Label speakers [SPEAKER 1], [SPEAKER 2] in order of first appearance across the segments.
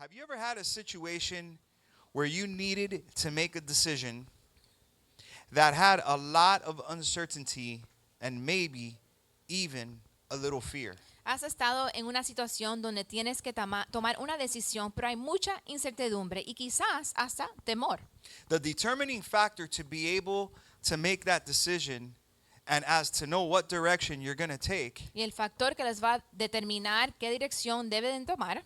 [SPEAKER 1] Have you ever had a situation where you needed to make a decision that had a lot of uncertainty and maybe even a little fear?
[SPEAKER 2] ¿Has estado en una situación donde tienes que tomar una decisión, pero hay mucha incertidumbre y quizás hasta temor?
[SPEAKER 1] The determining factor to be able to make that decision and as to know what direction you're going to take
[SPEAKER 2] Y el factor que les va a determinar qué dirección deben tomar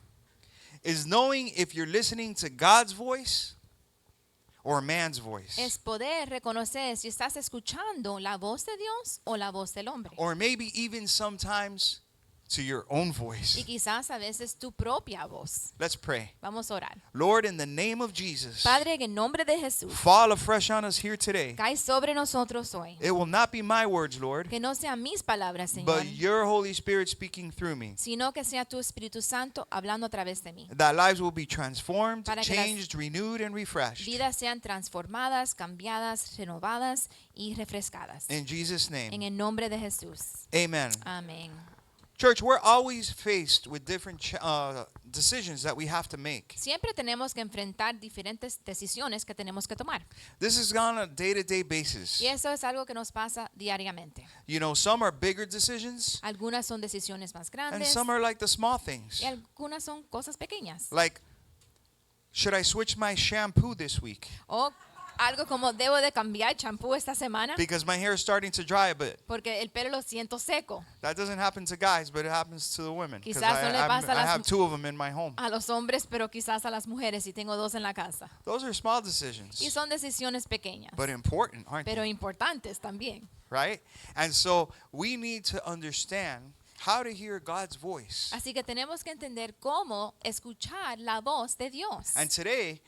[SPEAKER 1] is knowing if you're listening to God's voice or man's voice.
[SPEAKER 2] es poder reconocer si estás escuchando la voz de Dios o la voz del hombre.
[SPEAKER 1] Or maybe even sometimes to your own voice.
[SPEAKER 2] Y quizás a veces tu propia voz.
[SPEAKER 1] Let's pray.
[SPEAKER 2] Vamos a orar.
[SPEAKER 1] Lord, in the name of Jesus,
[SPEAKER 2] Padre, en el nombre de Jesús,
[SPEAKER 1] fall afresh on us here today.
[SPEAKER 2] cae sobre nosotros hoy.
[SPEAKER 1] It will not be my words, Lord,
[SPEAKER 2] Que no sean mis palabras, Señor,
[SPEAKER 1] but your Holy Spirit speaking through me.
[SPEAKER 2] sino que sea tu Espíritu Santo hablando a través de mí.
[SPEAKER 1] That lives will be transformed,
[SPEAKER 2] Para que las
[SPEAKER 1] changed, renewed, and refreshed.
[SPEAKER 2] Vidas sean transformadas, cambiadas, renovadas y refrescadas.
[SPEAKER 1] In Jesus'
[SPEAKER 2] En
[SPEAKER 1] name,
[SPEAKER 2] el nombre de Jesús.
[SPEAKER 1] amen.
[SPEAKER 2] Amén.
[SPEAKER 1] Church, we're always faced with different decisions that we have to make.
[SPEAKER 2] Siempre tenemos que enfrentar diferentes decisiones que tenemos que tomar.
[SPEAKER 1] This is on a day-to-day basis.
[SPEAKER 2] Y eso es algo que nos pasa diariamente.
[SPEAKER 1] You know, some are bigger decisions,
[SPEAKER 2] Algunas son decisiones más
[SPEAKER 1] and
[SPEAKER 2] grandes
[SPEAKER 1] some are like the small things.
[SPEAKER 2] y algunas son cosas pequeñas.
[SPEAKER 1] Like, should I switch my shampoo this week?
[SPEAKER 2] O algo como debo de cambiar champú esta semana
[SPEAKER 1] Because my hair is starting to dry a bit.
[SPEAKER 2] porque el pelo lo siento seco.
[SPEAKER 1] That doesn't happen to guys, but it happens to the women. Because
[SPEAKER 2] Quizás no le pasa a
[SPEAKER 1] I
[SPEAKER 2] las
[SPEAKER 1] have two of them in my home.
[SPEAKER 2] A los hombres, pero quizás a las mujeres, y tengo dos en la casa.
[SPEAKER 1] Those are small decisions,
[SPEAKER 2] Y son decisiones pequeñas,
[SPEAKER 1] but important, aren't
[SPEAKER 2] pero
[SPEAKER 1] they?
[SPEAKER 2] importantes también.
[SPEAKER 1] Right? And so we need to understand how to hear God's voice.
[SPEAKER 2] Así que tenemos que entender cómo escuchar la voz de Dios.
[SPEAKER 1] And today,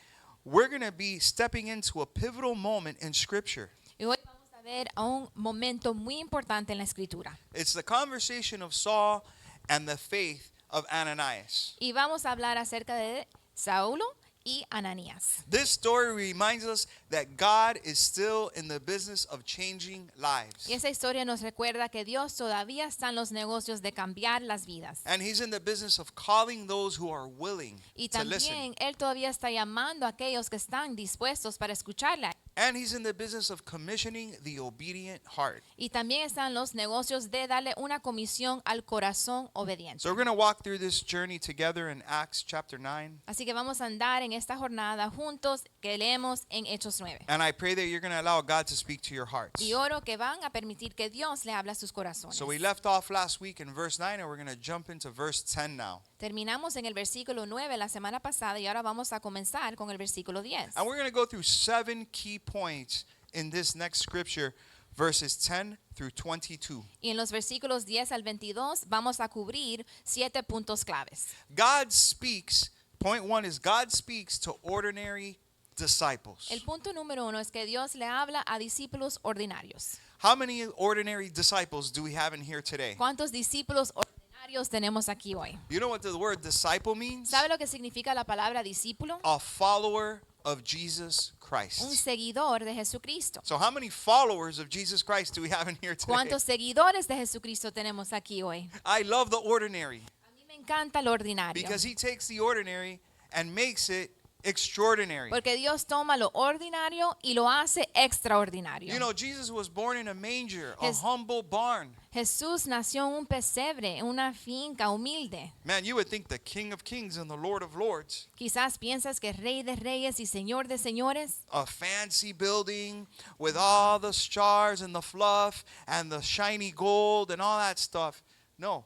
[SPEAKER 1] we're going to be stepping into a pivotal moment in Scripture.
[SPEAKER 2] Y hoy vamos a ver a un momento muy importante en la Escritura.
[SPEAKER 1] It's the conversation of Saul and the faith of Ananias.
[SPEAKER 2] Y vamos a hablar acerca de Saulo y Ananías.
[SPEAKER 1] This story reminds us that God is still in the business of changing lives.
[SPEAKER 2] Y esa historia nos recuerda que Dios todavía está en los negocios de cambiar las vidas.
[SPEAKER 1] And he's in the business of calling those who are willing
[SPEAKER 2] Y
[SPEAKER 1] to listen.
[SPEAKER 2] también Él todavía está llamando a aquellos que están dispuestos para escucharla.
[SPEAKER 1] And he's in the business of commissioning the obedient heart.
[SPEAKER 2] Y también están los negocios de darle una comisión al corazón obediente.
[SPEAKER 1] So we're going to walk through this journey together in Acts chapter 9.
[SPEAKER 2] Así que vamos a andar en esta jornada juntos que leemos en Hechos 9.
[SPEAKER 1] And I pray that you're going to allow God to speak to your hearts.
[SPEAKER 2] Y oro que van a permitir que Dios le hable a sus corazones.
[SPEAKER 1] So we left off last week in verse 9 and we're going to jump into verse 10 now.
[SPEAKER 2] Terminamos en el versículo 9 la semana pasada y ahora vamos a comenzar con el versículo 10.
[SPEAKER 1] And we're going to go through 7 key points in this next scripture, verses 10 through 22.
[SPEAKER 2] Y en los versículos 10 al 22 vamos a cubrir 7 puntos claves.
[SPEAKER 1] God speaks, point 1 is God speaks to ordinary disciples.
[SPEAKER 2] El punto número 1 es que Dios le habla a discípulos ordinarios.
[SPEAKER 1] How many ordinary disciples do we have in here today?
[SPEAKER 2] ¿Cuántos discípulos ordinarios tenemos aquí hoy?
[SPEAKER 1] You know what the word disciple means?
[SPEAKER 2] ¿Sabe lo que significa la palabra discípulo?
[SPEAKER 1] A follower of Jesus
[SPEAKER 2] Un
[SPEAKER 1] Christ.
[SPEAKER 2] seguidor de Jesucristo.
[SPEAKER 1] So how many followers of Jesus Christ do we have in here today?
[SPEAKER 2] ¿Cuántos seguidores de Jesucristo tenemos aquí hoy?
[SPEAKER 1] I love the ordinary
[SPEAKER 2] A mí me encanta lo ordinario.
[SPEAKER 1] because he takes the ordinary and makes it extraordinary.
[SPEAKER 2] Porque Dios toma lo ordinario y lo hace extraordinario.
[SPEAKER 1] You know, Jesus was born in a manger, a
[SPEAKER 2] His-
[SPEAKER 1] humble barn.
[SPEAKER 2] Jesús nació en un pesebre, en una finca humilde.
[SPEAKER 1] Man, you would think the King of Kings and the Lord of Lords,
[SPEAKER 2] Quizás piensas que Rey de Reyes y Señor de Señores,
[SPEAKER 1] a fancy building with all the stars and the fluff and the shiny gold and all that stuff. No,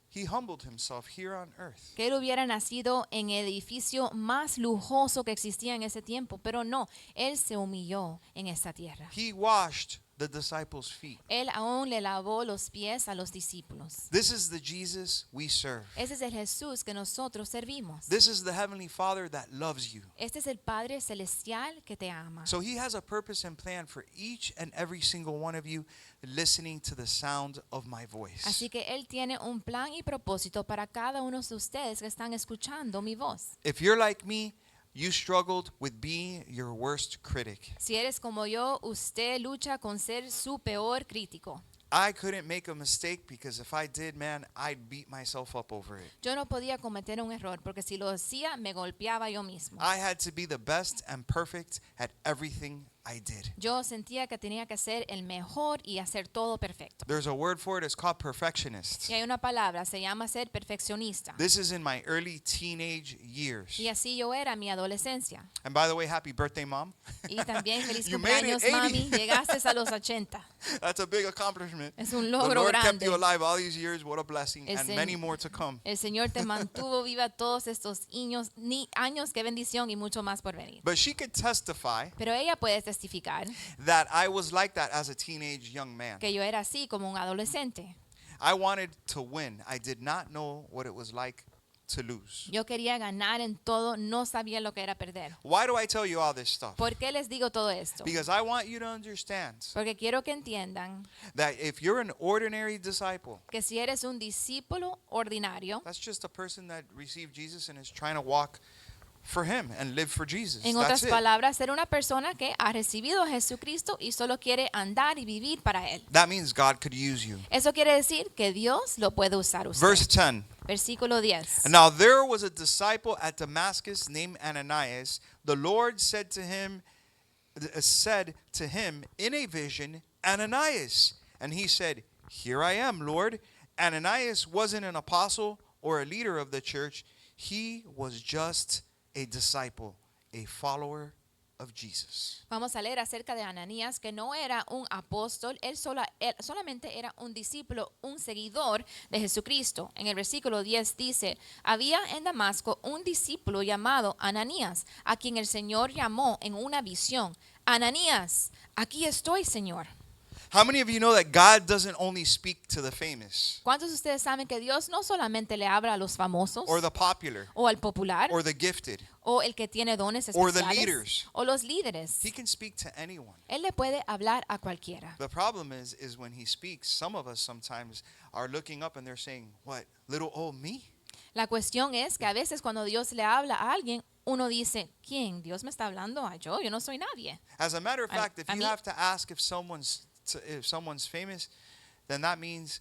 [SPEAKER 1] he humbled himself here on earth.
[SPEAKER 2] que Él hubiera nacido en el edificio más lujoso que existía en ese tiempo, pero no, Él se humilló en esta tierra.
[SPEAKER 1] He washed the disciples' feet.
[SPEAKER 2] Él aún le lavó los pies a los discípulos.
[SPEAKER 1] This is the Jesus we serve.
[SPEAKER 2] Ese es el Jesús que nosotros servimos.
[SPEAKER 1] This is the Heavenly Father that loves you.
[SPEAKER 2] Este es el Padre Celestial que te ama.
[SPEAKER 1] So he has a purpose and plan for each and every single one of you listening to the sound of my voice.
[SPEAKER 2] Así que Él tiene un plan y propósito para cada uno de ustedes que están escuchando mi voz.
[SPEAKER 1] If you're like me, you struggled with being your worst critic.
[SPEAKER 2] Si eres como yo, usted lucha con ser su peor crítico.
[SPEAKER 1] I couldn't make a mistake because if I did, man, I'd beat myself up over it.
[SPEAKER 2] Yo no podía cometer un error porque si lo hacía me golpeaba yo mismo.
[SPEAKER 1] I had to be the best and perfect at everything I did.
[SPEAKER 2] Yo sentía que tenía que ser el mejor y hacer todo perfecto.
[SPEAKER 1] There's a word for it, it's called perfectionist.
[SPEAKER 2] Y hay una palabra, se llama ser perfeccionista.
[SPEAKER 1] This is in my early teenage years.
[SPEAKER 2] Y así yo era en mi adolescencia.
[SPEAKER 1] And by the way, happy birthday, Mom.
[SPEAKER 2] Y también feliz
[SPEAKER 1] You made it,
[SPEAKER 2] cumpleaños,
[SPEAKER 1] 80.
[SPEAKER 2] mami. Llegaste a los 80.
[SPEAKER 1] That's a big accomplishment.
[SPEAKER 2] Es un
[SPEAKER 1] The
[SPEAKER 2] logro
[SPEAKER 1] Lord kept
[SPEAKER 2] grande.
[SPEAKER 1] you alive all these years. What a blessing.
[SPEAKER 2] El
[SPEAKER 1] And
[SPEAKER 2] Sen-
[SPEAKER 1] many more to come.
[SPEAKER 2] El Señor te mantuvo viva todos estos años, qué bendición y mucho más por venir.
[SPEAKER 1] But she could testify
[SPEAKER 2] Pero ella puede testificar
[SPEAKER 1] that I was like that as a teenage young man.
[SPEAKER 2] que yo era así como un adolescente.
[SPEAKER 1] I wanted to win. I did not know what it was like to lose.
[SPEAKER 2] Yo quería ganar en todo, no sabía lo que era perder.
[SPEAKER 1] Why do I tell you all this stuff?
[SPEAKER 2] ¿Por qué les digo todo esto?
[SPEAKER 1] Because I want you to understand
[SPEAKER 2] Porque quiero que entiendan
[SPEAKER 1] that if you're an ordinary disciple,
[SPEAKER 2] que si eres un discípulo ordinario,
[SPEAKER 1] that's just a person that received Jesus and is trying to walk for him and live for Jesus.
[SPEAKER 2] en
[SPEAKER 1] That's
[SPEAKER 2] otras
[SPEAKER 1] it.
[SPEAKER 2] palabras, ser una persona que ha recibido a Jesucristo y solo quiere andar y vivir para Él.
[SPEAKER 1] That means God could use you.
[SPEAKER 2] Eso quiere decir que Dios lo puede usar usted.
[SPEAKER 1] Verse 10.
[SPEAKER 2] Versículo 10.
[SPEAKER 1] Now there was a disciple at Damascus named Ananias. The Lord said to him in a vision, Ananias. And he said, Here I am, Lord. Ananias wasn't an apostle or a leader of the church. He was just a disciple, a follower of Jesus.
[SPEAKER 2] Vamos a leer acerca de Ananías, que no era un apóstol, él solamente era un discípulo, un seguidor de Jesucristo. En el versículo 10 dice, había en Damasco un discípulo llamado Ananías, a quien el Señor llamó en una visión. Ananías, aquí estoy, Señor.
[SPEAKER 1] How many of you know that God doesn't only speak to the famous
[SPEAKER 2] ¿Cuántos de ustedes saben que Dios no solamente le habla a los famosos
[SPEAKER 1] or the popular
[SPEAKER 2] o al popular
[SPEAKER 1] or the gifted?
[SPEAKER 2] o el que tiene dones
[SPEAKER 1] or the
[SPEAKER 2] especiales
[SPEAKER 1] leaders?
[SPEAKER 2] o los líderes?
[SPEAKER 1] He can speak to anyone.
[SPEAKER 2] Él le puede hablar a cualquiera.
[SPEAKER 1] The problem is when he speaks, some of us sometimes are looking up and they're saying, what, little old me?
[SPEAKER 2] La cuestión es que a veces cuando Dios le habla a alguien, uno dice, ¿quién? ¿Dios me está hablando a yo? Yo no soy nadie.
[SPEAKER 1] As a matter of
[SPEAKER 2] I-
[SPEAKER 1] fact, if
[SPEAKER 2] I
[SPEAKER 1] you
[SPEAKER 2] mean-
[SPEAKER 1] have to ask if someone's famous, then that means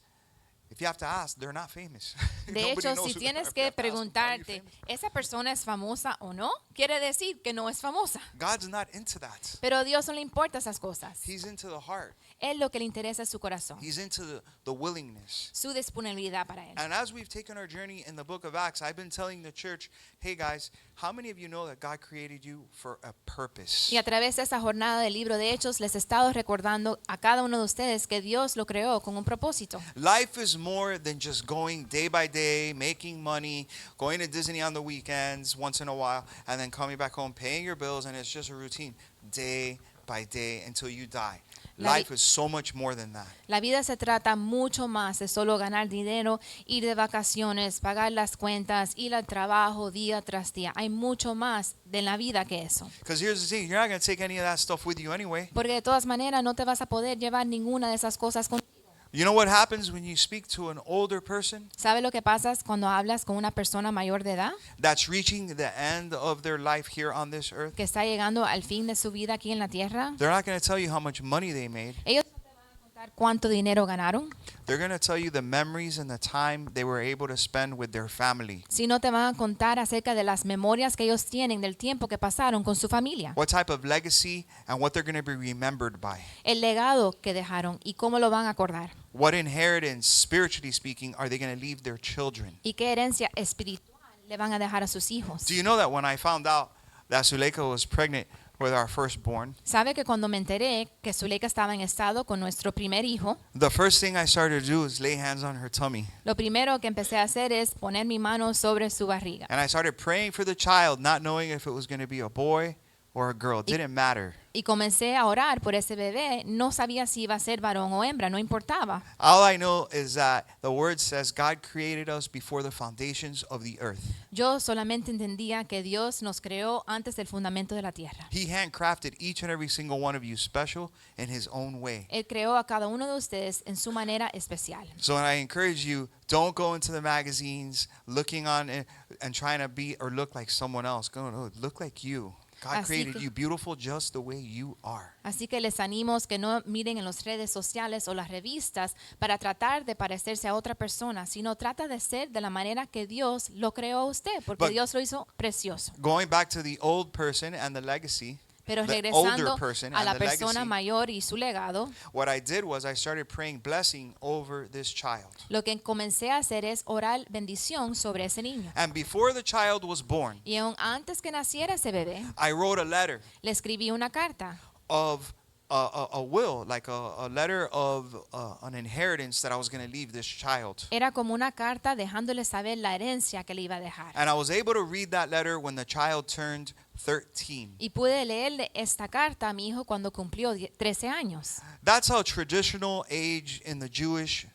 [SPEAKER 1] if you have to ask, they're not famous.
[SPEAKER 2] De
[SPEAKER 1] Nobody
[SPEAKER 2] hecho,
[SPEAKER 1] knows
[SPEAKER 2] si
[SPEAKER 1] who they are.
[SPEAKER 2] tienes
[SPEAKER 1] If you
[SPEAKER 2] que
[SPEAKER 1] have to ask them, "Are you
[SPEAKER 2] preguntarte,
[SPEAKER 1] famous?"
[SPEAKER 2] ¿esa persona es famosa o no? Quiere decir que no es famosa.
[SPEAKER 1] God's not into that.
[SPEAKER 2] Pero a Dios no le importa esas cosas.
[SPEAKER 1] He's into the heart.
[SPEAKER 2] Él lo que le interesa es su corazón,
[SPEAKER 1] He's into the willingness.
[SPEAKER 2] su disponibilidad para Él.
[SPEAKER 1] And as we've taken our journey in the book of Acts, I've been telling the church, hey guys, how many of you know that God created you for a purpose?
[SPEAKER 2] Y a través de esa jornada del libro de Hechos, les he estado recordando a cada uno de ustedes que Dios lo creó con un propósito.
[SPEAKER 1] Life is more than just going day by day, making money, going to Disney on the weekends once in a while, and then coming back home, paying your bills, and it's just a routine, day by day until you die.
[SPEAKER 2] La vi-
[SPEAKER 1] Life is so much more than that.
[SPEAKER 2] La vida se trata mucho más de solo ganar dinero, ir de vacaciones, pagar las cuentas, ir al trabajo día tras día. Hay mucho más de la vida que eso.
[SPEAKER 1] Because here's the thing, you're not going to take any of that stuff with you anyway.
[SPEAKER 2] Porque de todas maneras no te vas a poder llevar ninguna de esas cosas contigo.
[SPEAKER 1] You know what happens when you speak to an older person
[SPEAKER 2] ¿Sabe lo que pasa cuando hablas con una persona mayor de edad
[SPEAKER 1] that's reaching the end of their life here on this earth?
[SPEAKER 2] que está llegando al fin de su vida aquí en la tierra?
[SPEAKER 1] They're not going to tell you how much money they made.
[SPEAKER 2] Ellos no te van a contar cuánto dinero ganaron,
[SPEAKER 1] They're going to tell you the memories and the time they were able to spend with their family.
[SPEAKER 2] sino te van a contar acerca de las memorias que ellos tienen del tiempo que pasaron con su familia,
[SPEAKER 1] What type of legacy and what they're going to be remembered by.
[SPEAKER 2] el legado que dejaron y cómo lo van a acordar.
[SPEAKER 1] What inheritance, spiritually speaking, are they going to leave their children?
[SPEAKER 2] Y qué herencia espiritual le van a dejar a sus hijos.
[SPEAKER 1] Do you know that when I found out that Zuleika was pregnant with our firstborn,
[SPEAKER 2] ¿Sabe que cuando me enteré que Zuleika estaba en estado con nuestro primer hijo,
[SPEAKER 1] the first thing I started to do was lay hands on her tummy.
[SPEAKER 2] lo primero que empecé a hacer es poner mi mano sobre su barriga?
[SPEAKER 1] And I started praying for the child, not knowing if it was going to be a boy or a girl. It didn't matter.
[SPEAKER 2] Y comencé a orar por ese bebé. No sabía si iba a ser varón o hembra, no importaba.
[SPEAKER 1] All I know is that the word says God created us before the foundations of the earth.
[SPEAKER 2] Yo solamente entendía que Dios nos creó antes del fundamento de la tierra.
[SPEAKER 1] He handcrafted each and every single one of you special in his own way.
[SPEAKER 2] Él creó a cada uno de ustedes en su manera especial.
[SPEAKER 1] So I encourage you, don't go into the magazines looking on it and trying to be or look like someone else. Go, no, look like you. God
[SPEAKER 2] Así
[SPEAKER 1] created
[SPEAKER 2] que-
[SPEAKER 1] you beautiful just the way you are.
[SPEAKER 2] Así que les animo que no miren en las redes sociales o las revistas para tratar de parecerse a otra persona, sino trata de ser de la manera que Dios lo creó a usted, porque
[SPEAKER 1] But-
[SPEAKER 2] Dios lo hizo precioso.
[SPEAKER 1] Going back to the old person and the legacy,
[SPEAKER 2] Pero
[SPEAKER 1] the
[SPEAKER 2] regresando
[SPEAKER 1] older person
[SPEAKER 2] a
[SPEAKER 1] and
[SPEAKER 2] la
[SPEAKER 1] the
[SPEAKER 2] persona
[SPEAKER 1] legacy,
[SPEAKER 2] mayor y su legado,
[SPEAKER 1] what I did was I started praying blessing over this child.
[SPEAKER 2] lo que comencé a hacer es orar bendición sobre ese niño.
[SPEAKER 1] And before the child was born,
[SPEAKER 2] Y aún antes que naciera ese bebé,
[SPEAKER 1] I wrote a letter
[SPEAKER 2] le escribí una carta
[SPEAKER 1] of a will, like a letter of an inheritance that I was going to leave this child.
[SPEAKER 2] Era como una carta dejándole saber la herencia que le iba a dejar.
[SPEAKER 1] And I was able to read that letter when the child turned 13.
[SPEAKER 2] Y pude leerle esta carta a mi hijo cuando cumplió 13 años.
[SPEAKER 1] That's how traditional age in the Jewish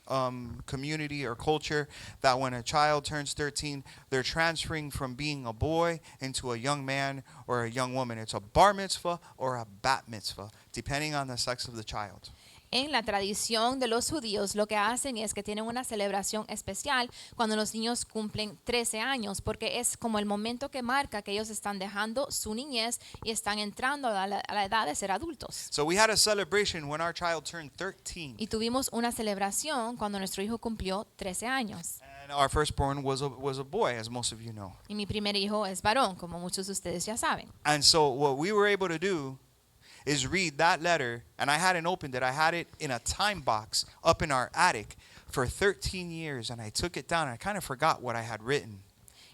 [SPEAKER 1] community or culture, that when a child turns 13, they're transferring from being a boy into a young man or a young woman. It's a bar mitzvah or a bat mitzvah, depending on the sex of the child.
[SPEAKER 2] En la tradición de los judíos lo que hacen es que tienen una celebración especial cuando los niños cumplen 13 años, porque es como el momento que marca que ellos están dejando su niñez y están entrando a la edad de ser adultos.
[SPEAKER 1] So we had a celebration when our child turned 13.
[SPEAKER 2] Y tuvimos una celebración cuando nuestro hijo cumplió 13 años.
[SPEAKER 1] And our firstborn was a boy, as most of you know.
[SPEAKER 2] Y mi primer hijo es varón, como muchos de ustedes ya saben.
[SPEAKER 1] And so what we were able to do is read that letter, and I hadn't opened it. I had it in a time box up in our attic for 13 years, and I took it down. I kind of forgot what I had written.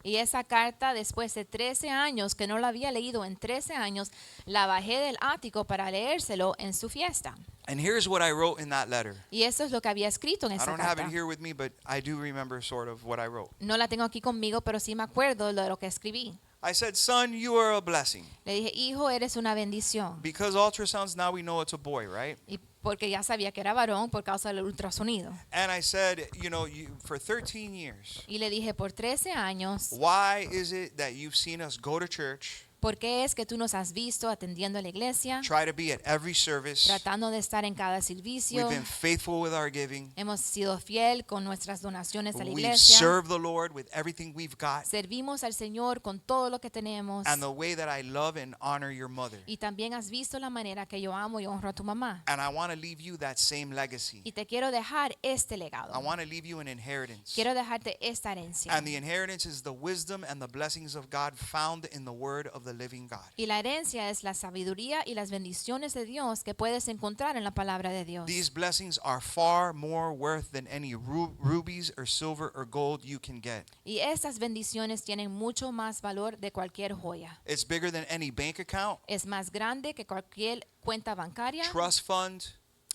[SPEAKER 2] Y esa carta, después de 13 años, que no la había leído en 13 años, la bajé del ático para leérselo en su fiesta.
[SPEAKER 1] And here's what I wrote in that letter.
[SPEAKER 2] Y eso es lo que había escrito en
[SPEAKER 1] I
[SPEAKER 2] esa
[SPEAKER 1] don't have
[SPEAKER 2] carta.
[SPEAKER 1] it here with me, but I do remember sort of what I wrote.
[SPEAKER 2] No la tengo aquí conmigo, pero sí me acuerdo de lo que escribí.
[SPEAKER 1] I said, son, you are a blessing.
[SPEAKER 2] Le dije, hijo, eres una bendición.
[SPEAKER 1] Because ultrasounds, now we know it's a boy, right?
[SPEAKER 2] Y porque ya sabía que era varón por causa del ultrasonido.
[SPEAKER 1] And I said, for 13 years,
[SPEAKER 2] Y le dije, por 13 años,
[SPEAKER 1] why is it that you've seen us go to church,
[SPEAKER 2] ¿por qué es que tú nos has visto atendiendo a la iglesia,
[SPEAKER 1] try to be at every service?
[SPEAKER 2] tratando de estar en cada
[SPEAKER 1] We've
[SPEAKER 2] servicio?
[SPEAKER 1] been faithful with our giving.
[SPEAKER 2] Hemos sido fiel con nuestras donaciones a la
[SPEAKER 1] We've
[SPEAKER 2] iglesia.
[SPEAKER 1] served the Lord with everything we've got.
[SPEAKER 2] Servimos al Señor con todo lo que tenemos.
[SPEAKER 1] And the way that I love and honor your mother.
[SPEAKER 2] Y también has visto la manera que yo amo y honro a tu mamá.
[SPEAKER 1] And I want to leave you that same legacy.
[SPEAKER 2] Y te quiero dejar este legado.
[SPEAKER 1] I want to leave you an inheritance.
[SPEAKER 2] Quiero dejarte esta herencia.
[SPEAKER 1] And the inheritance is the wisdom and the blessings of God found in the word of the living God.
[SPEAKER 2] Y la herencia es la sabiduría y las bendiciones de Dios que puedes encontrar en la palabra de Dios.
[SPEAKER 1] These blessings are far more worth than any rubies or silver or gold you can get.
[SPEAKER 2] Y estas bendiciones tienen mucho más valor de cualquier joya.
[SPEAKER 1] It's bigger than any bank account,
[SPEAKER 2] Es más grande que cualquier cuenta bancaria,
[SPEAKER 1] trust fund,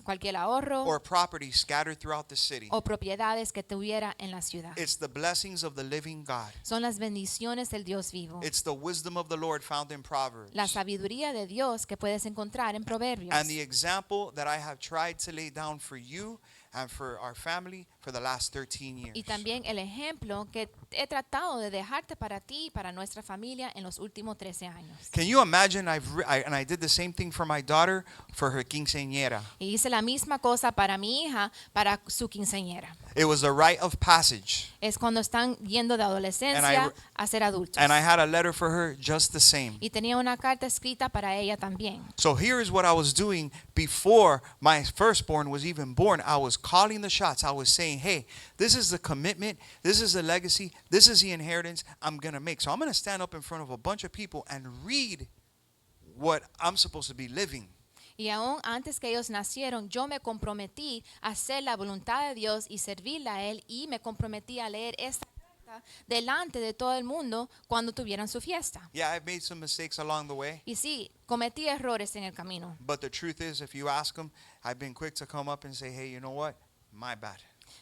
[SPEAKER 2] cualquier ahorro
[SPEAKER 1] or property scattered throughout the city.
[SPEAKER 2] o propiedades que tuviera en la ciudad.
[SPEAKER 1] It's the blessings of the living God.
[SPEAKER 2] Son las bendiciones del Dios vivo.
[SPEAKER 1] It's the wisdom of the Lord found in Proverbs.
[SPEAKER 2] La sabiduría de Dios que puedes encontrar en Proverbios.
[SPEAKER 1] And the example that I have tried to lay down for you and for our family for the last 13 years.
[SPEAKER 2] Y también el ejemplo que he tratado de dejarte para ti y para nuestra familia en los últimos 13 años.
[SPEAKER 1] Can you imagine and I did the same thing for my daughter for her quinceañera.
[SPEAKER 2] Y hice la misma cosa para mi hija, para su quinceañera.
[SPEAKER 1] It was a rite of passage.
[SPEAKER 2] Es cuando están yendo de adolescencia a ser adultos.
[SPEAKER 1] And I had a letter for her just the same.
[SPEAKER 2] Y tenía una carta escrita para ella también.
[SPEAKER 1] So here is what I was doing before my firstborn was even born. I was calling the shots. I was saying, hey, this is the commitment. This is the legacy. This is the inheritance I'm going to make. So I'm going to stand up in front of a bunch of people and read what I'm supposed to be living.
[SPEAKER 2] Y aún antes que ellos nacieron, yo me comprometí a hacer la voluntad de Dios y servirle a Él. Y me comprometí a leer esta carta delante de todo el mundo cuando tuvieran su fiesta.
[SPEAKER 1] Yeah, I've made some mistakes along the way.
[SPEAKER 2] Y sí, cometí errores en el camino.
[SPEAKER 1] But the truth is, if you ask them, I've been quick to come up and say, hey, you know what? My bad.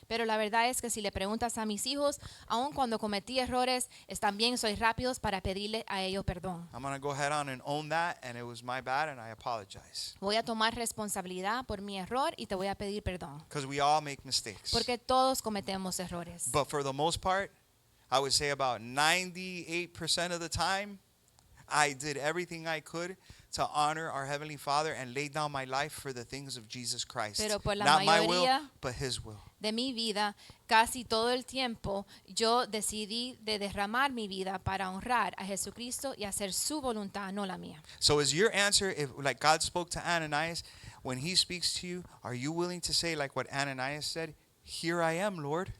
[SPEAKER 2] Pero la verdad es que si le preguntas a mis hijos, aun cuando cometí errores, también soy rápidos para pedirle a ellos perdón.
[SPEAKER 1] I'm going to go head on and own that, and it was my bad, and I apologize.
[SPEAKER 2] Voy a tomar responsabilidad por mi error y te voy a pedir perdón.
[SPEAKER 1] Because we all make mistakes.
[SPEAKER 2] Porque todos cometemos errores.
[SPEAKER 1] But for the most part, I would say about 98% of the time, I did everything I could to honor our Heavenly Father and lay down my life for the things of Jesus Christ.
[SPEAKER 2] Pero por la
[SPEAKER 1] Not my will,
[SPEAKER 2] mayoría-
[SPEAKER 1] but His will.
[SPEAKER 2] de mi vida, casi todo el tiempo, yo decidí de derramar mi vida para honrar a Jesucristo y hacer su voluntad, no la mía.
[SPEAKER 1] So is your answer, if like God spoke to Ananias, when he speaks to you, are you willing to say like what Ananias said? Here I am, Lord.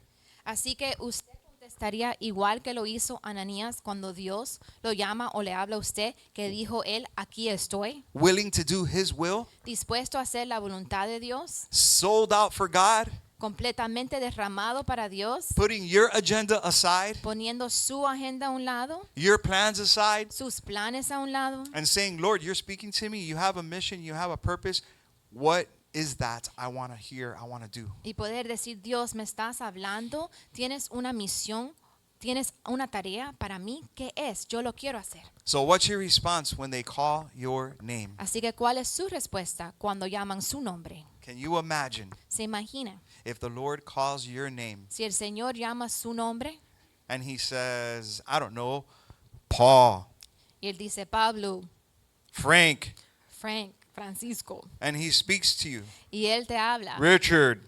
[SPEAKER 2] Así que usted contestaría igual que lo hizo Ananías cuando Dios lo llama o le habla a usted, que dijo él, aquí estoy,
[SPEAKER 1] Willing to do his will,
[SPEAKER 2] dispuesto a hacer la voluntad de Dios,
[SPEAKER 1] sold out for God,
[SPEAKER 2] completamente derramado para Dios,
[SPEAKER 1] putting your agenda aside,
[SPEAKER 2] poniendo su agenda a un lado,
[SPEAKER 1] your plans aside,
[SPEAKER 2] sus planes a un lado,
[SPEAKER 1] and saying, Lord, you're speaking to me. You have a mission, you have a purpose. What is that I want to hear, I want to do?
[SPEAKER 2] y poder decir, Dios, me estás hablando, tienes una misión, tienes una tarea para mí, ¿qué es? Yo lo quiero hacer.
[SPEAKER 1] So what's your response when they call your name?
[SPEAKER 2] Así que, ¿cuál es su respuesta cuando llaman su nombre?
[SPEAKER 1] Can you imagine
[SPEAKER 2] ¿Se imagina?
[SPEAKER 1] if the Lord calls your name
[SPEAKER 2] Si el Señor llama su nombre
[SPEAKER 1] and he says, I don't know, Paul,
[SPEAKER 2] y él dice, Pablo,
[SPEAKER 1] Frank,
[SPEAKER 2] Francisco,
[SPEAKER 1] and he speaks to you,
[SPEAKER 2] y él te habla,
[SPEAKER 1] Richard,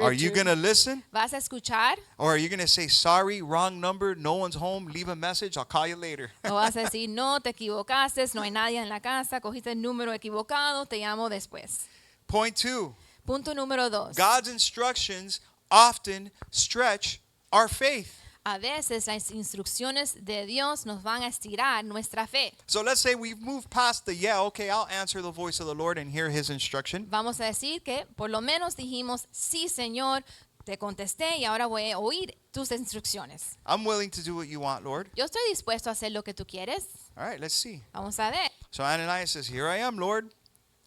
[SPEAKER 1] are you
[SPEAKER 2] Richard,
[SPEAKER 1] going to listen?
[SPEAKER 2] ¿vas a escuchar?
[SPEAKER 1] Or are you going to say, sorry, wrong number, no one's home, leave a message, I'll call you later?
[SPEAKER 2] ¿O vas a decir, no, te equivocaste, no hay nadie en la casa, cogiste el número equivocado, te llamo después?
[SPEAKER 1] Point 2,
[SPEAKER 2] Punto número 2.
[SPEAKER 1] God's instructions often stretch our faith.
[SPEAKER 2] A veces las instrucciones de Dios nos van a estirar nuestra fe.
[SPEAKER 1] So let's say we've moved past the, yeah, okay, I'll answer the voice of the Lord and hear his instruction.
[SPEAKER 2] Vamos a decir que por lo menos dijimos, sí, Señor, te contesté y ahora voy a oír tus instrucciones.
[SPEAKER 1] I'm willing to do what you want, Lord.
[SPEAKER 2] Yo estoy dispuesto a hacer lo que tú quieres.
[SPEAKER 1] All right, let's see.
[SPEAKER 2] Vamos a ver.
[SPEAKER 1] So Ananias says, here I am, Lord.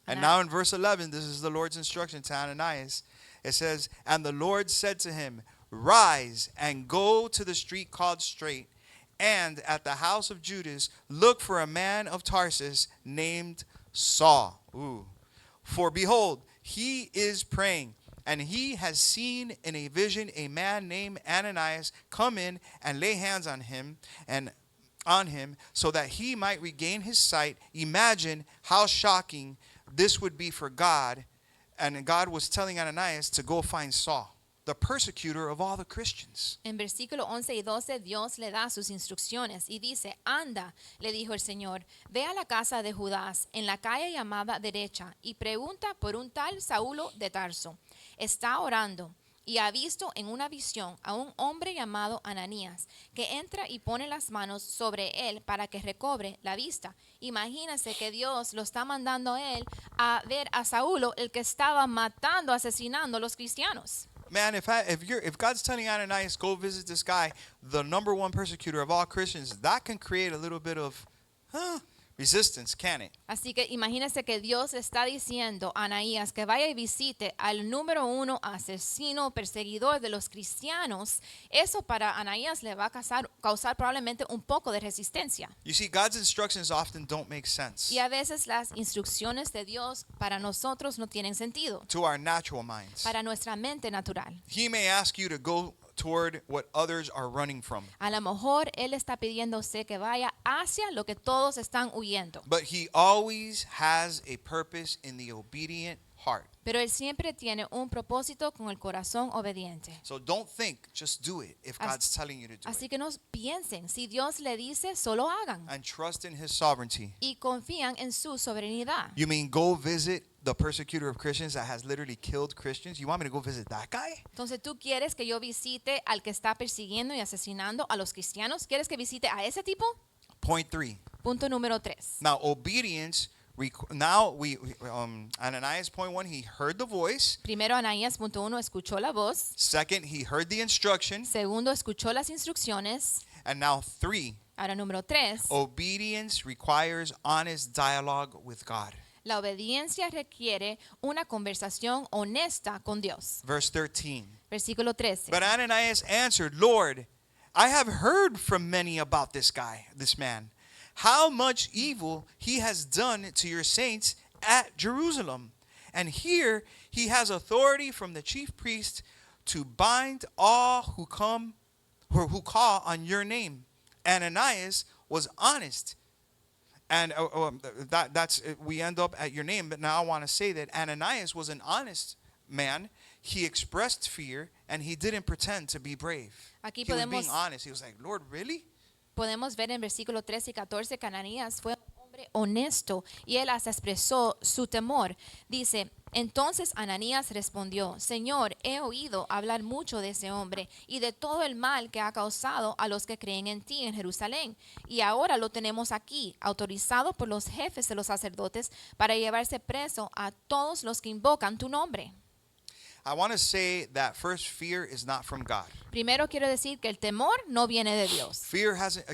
[SPEAKER 1] And
[SPEAKER 2] Ana-
[SPEAKER 1] now in verse 11, this is the Lord's instruction to Ananias. It says, and the Lord said to him, rise and go to the street called Straight, and at the house of Judas look for a man of Tarsus named Saul. Ooh. For behold, he is praying, and he has seen in a vision a man named Ananias come in and lay hands on him so that he might regain his sight. Imagine how shocking this would be for God. And God was telling Ananias to go find Saul, the persecutor of all the Christians.
[SPEAKER 2] En versículo 11 y 12 Dios le da sus instrucciones y dice, anda, le dijo el Señor, ve a la casa de Judas en la calle llamada derecha y pregunta por un tal Saulo de Tarso. Está orando y ha visto en una visión a un hombre llamado Ananías que entra y pone las manos sobre él para que recobre la vista. Imagínese que Dios lo está mandando a él a ver a Saulo, el que estaba matando, asesinando a los cristianos.
[SPEAKER 1] Man, if God's telling Ananias, go visit this guy, the number one persecutor of all Christians, that can create a little bit of resistance, can it?
[SPEAKER 2] Así que imagínese que Dios está diciendo a Ananías que vaya y visite al número 1 asesino, perseguidor de los cristianos. Eso para Ananías le va a causar probablemente un poco de resistencia.
[SPEAKER 1] You see, God's instructions often don't make sense
[SPEAKER 2] Y a veces las instrucciones de Dios para nosotros no tienen sentido,
[SPEAKER 1] to our natural minds.
[SPEAKER 2] para nuestra mente natural.
[SPEAKER 1] He may ask you to go toward what others are running from,
[SPEAKER 2] A lo mejor Él está pidiendo a usted que vaya hacia lo que todos están huyendo.
[SPEAKER 1] but he always has a purpose in the obedient heart.
[SPEAKER 2] Pero Él siempre tiene un propósito con el corazón obediente.
[SPEAKER 1] So don't think, just do it if God's telling you to do
[SPEAKER 2] Así
[SPEAKER 1] it.
[SPEAKER 2] que no piensen, si Dios le dice, solo hagan.
[SPEAKER 1] And trust in his sovereignty.
[SPEAKER 2] Y confían en su soberanía.
[SPEAKER 1] You mean go visit the persecutor of Christians that has literally killed Christians? You want me to go visit that guy?
[SPEAKER 2] Entonces, ¿tú quieres que yo visite al que está persiguiendo y asesinando a los cristianos? ¿Quieres que visite a ese tipo?
[SPEAKER 1] Point 3.
[SPEAKER 2] Punto número 3.
[SPEAKER 1] Now obedience, Ananias, point 1, he heard the voice.
[SPEAKER 2] Primero, Ananías, punto 1, escuchó la voz.
[SPEAKER 1] Second, he heard the instruction.
[SPEAKER 2] Segundo, escuchó las instrucciones.
[SPEAKER 1] And now 3,
[SPEAKER 2] Ahora, número 3.
[SPEAKER 1] obedience requires honest dialogue with God.
[SPEAKER 2] La obediencia requiere una conversación honesta con Dios.
[SPEAKER 1] Verse 13.
[SPEAKER 2] Versículo 13.
[SPEAKER 1] But Ananias answered, Lord, I have heard from many about this man, how much evil he has done to your saints at Jerusalem. And here he has authority from the chief priest to bind all who come or who call on your name. Ananias was honest. And that's we end up at your name, but now I want to say that Ananias was an honest man. he expressed fear and he didn't pretend to be brave.
[SPEAKER 2] Aquí
[SPEAKER 1] He was being
[SPEAKER 2] podemos,
[SPEAKER 1] honest. He was like, Lord, really?
[SPEAKER 2] podemos ver en versículo 13 y 14 que Ananías fue un hombre honesto y él hasta expresó su temor. Dice, entonces Ananías respondió, Señor, he oído hablar mucho de ese hombre y de todo el mal que ha causado a los que creen en ti en Jerusalén. Y ahora lo tenemos aquí, autorizado por los jefes de los sacerdotes para llevarse preso a todos los que invocan tu nombre.
[SPEAKER 1] I want to say that first, fear is not from God.
[SPEAKER 2] Primero quiero decir que el temor no viene de Dios.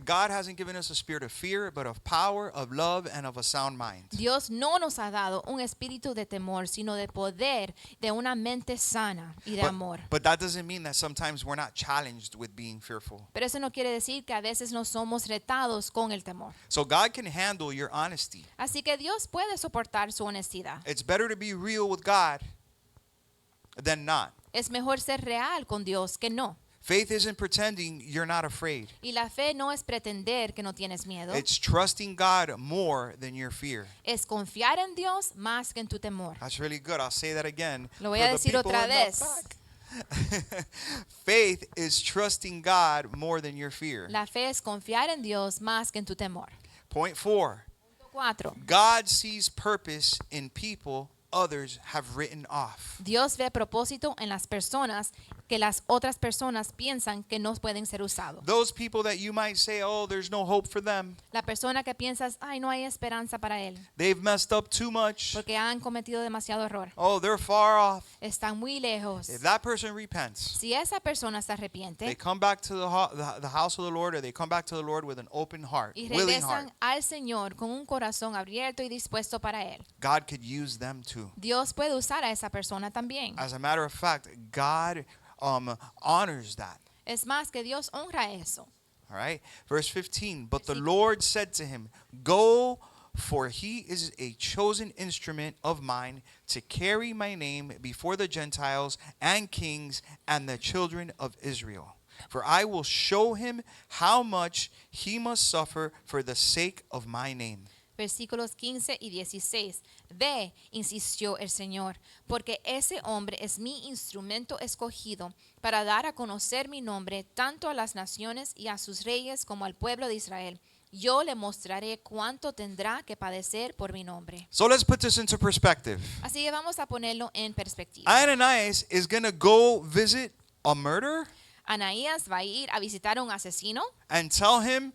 [SPEAKER 1] God hasn't given us a spirit of fear, but of power, of love, and of a sound mind.
[SPEAKER 2] Dios no nos ha dado un espíritu de temor, sino de poder, de una mente sana y de amor.
[SPEAKER 1] But that doesn't mean that sometimes we're not challenged with being fearful.
[SPEAKER 2] Pero eso no quiere decir que a veces no somos retados con el temor.
[SPEAKER 1] So God can handle your honesty.
[SPEAKER 2] Así que Dios puede soportar su honestidad.
[SPEAKER 1] It's better to be real with God than not.
[SPEAKER 2] Es mejor ser real con Dios que no.
[SPEAKER 1] Faith isn't pretending you're not afraid.
[SPEAKER 2] Y la fe no es pretender que no tienes miedo.
[SPEAKER 1] It's trusting God more than your fear.
[SPEAKER 2] Es confiar en Dios más que en tu temor.
[SPEAKER 1] That's really good. I'll say that again.
[SPEAKER 2] Lo voy
[SPEAKER 1] for
[SPEAKER 2] a
[SPEAKER 1] the
[SPEAKER 2] decir
[SPEAKER 1] people
[SPEAKER 2] otra
[SPEAKER 1] in the
[SPEAKER 2] vez.
[SPEAKER 1] back. Faith is trusting God more than your fear.
[SPEAKER 2] La fe es confiar en Dios más que en tu temor.
[SPEAKER 1] Point 4.
[SPEAKER 2] 4.
[SPEAKER 1] God sees purpose in people others have written off.
[SPEAKER 2] Dios ve propósito en las personas que las otras personas piensan que no pueden ser usados.
[SPEAKER 1] Those people that you might say, oh, there's no hope for them.
[SPEAKER 2] La persona que piensas, ay, no hay esperanza para él,
[SPEAKER 1] They've messed up too much.
[SPEAKER 2] porque han cometido demasiado error.
[SPEAKER 1] Oh, they're far off.
[SPEAKER 2] Están muy lejos.
[SPEAKER 1] If that person repents,
[SPEAKER 2] Si esa persona se
[SPEAKER 1] they
[SPEAKER 2] arrepiente
[SPEAKER 1] come back to the house of the Lord, or they come back to the Lord with an open heart,
[SPEAKER 2] y
[SPEAKER 1] willing heart.
[SPEAKER 2] regresan al Señor con un corazón abierto y dispuesto para él,
[SPEAKER 1] God could use them too.
[SPEAKER 2] Dios puede usar a esa persona también.
[SPEAKER 1] As a matter of fact, God honors that.
[SPEAKER 2] Es más que Dios honra eso.
[SPEAKER 1] All right. Verse 15. But the Lord said to him, Go, for he is a chosen instrument of mine to carry my name before the Gentiles and kings and the children of Israel. For I will show him how much he must suffer for the sake of my name.
[SPEAKER 2] Versículos 15 y 16. Ve, insistió el Señor, porque ese hombre es mi instrumento escogido para dar a conocer mi nombre tanto a las naciones y a sus reyes como al pueblo de Israel. Yo le mostraré cuánto tendrá que padecer por mi nombre.
[SPEAKER 1] So let's put this into perspective.
[SPEAKER 2] Así que vamos a ponerlo en perspectiva.
[SPEAKER 1] Ananias is going to go visit a murderer
[SPEAKER 2] Anaías va a ir a visitar a un asesino
[SPEAKER 1] and tell him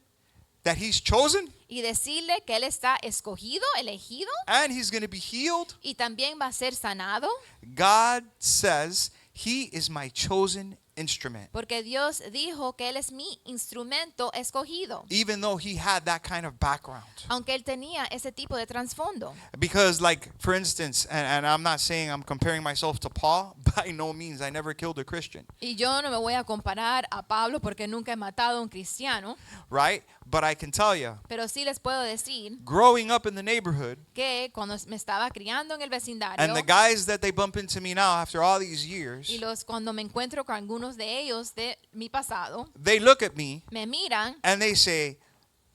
[SPEAKER 1] that he's chosen
[SPEAKER 2] y decirle que él está escogido, elegido,
[SPEAKER 1] and he's going to be healed.
[SPEAKER 2] y también va a ser sanado,
[SPEAKER 1] God says he is my chosen instrument.
[SPEAKER 2] porque Dios dijo que él es mi instrumento escogido,
[SPEAKER 1] Even though he had that kind of background.
[SPEAKER 2] aunque él tenía ese tipo de trasfondo.
[SPEAKER 1] Because like, for instance, and I'm not saying I'm comparing myself to Paul, by no means, I never killed a Christian,
[SPEAKER 2] Y yo no me voy a comparar a Pablo porque nunca he matado a un cristiano,
[SPEAKER 1] right? But I can tell you,
[SPEAKER 2] pero sí les puedo decir
[SPEAKER 1] growing up in the neighborhood,
[SPEAKER 2] que cuando me estaba criando en el vecindario
[SPEAKER 1] and the guys that they bump into me now after all these years,
[SPEAKER 2] y cuando me encuentro con algunos de ellos de mi pasado,
[SPEAKER 1] they look at me
[SPEAKER 2] me miran
[SPEAKER 1] and they say,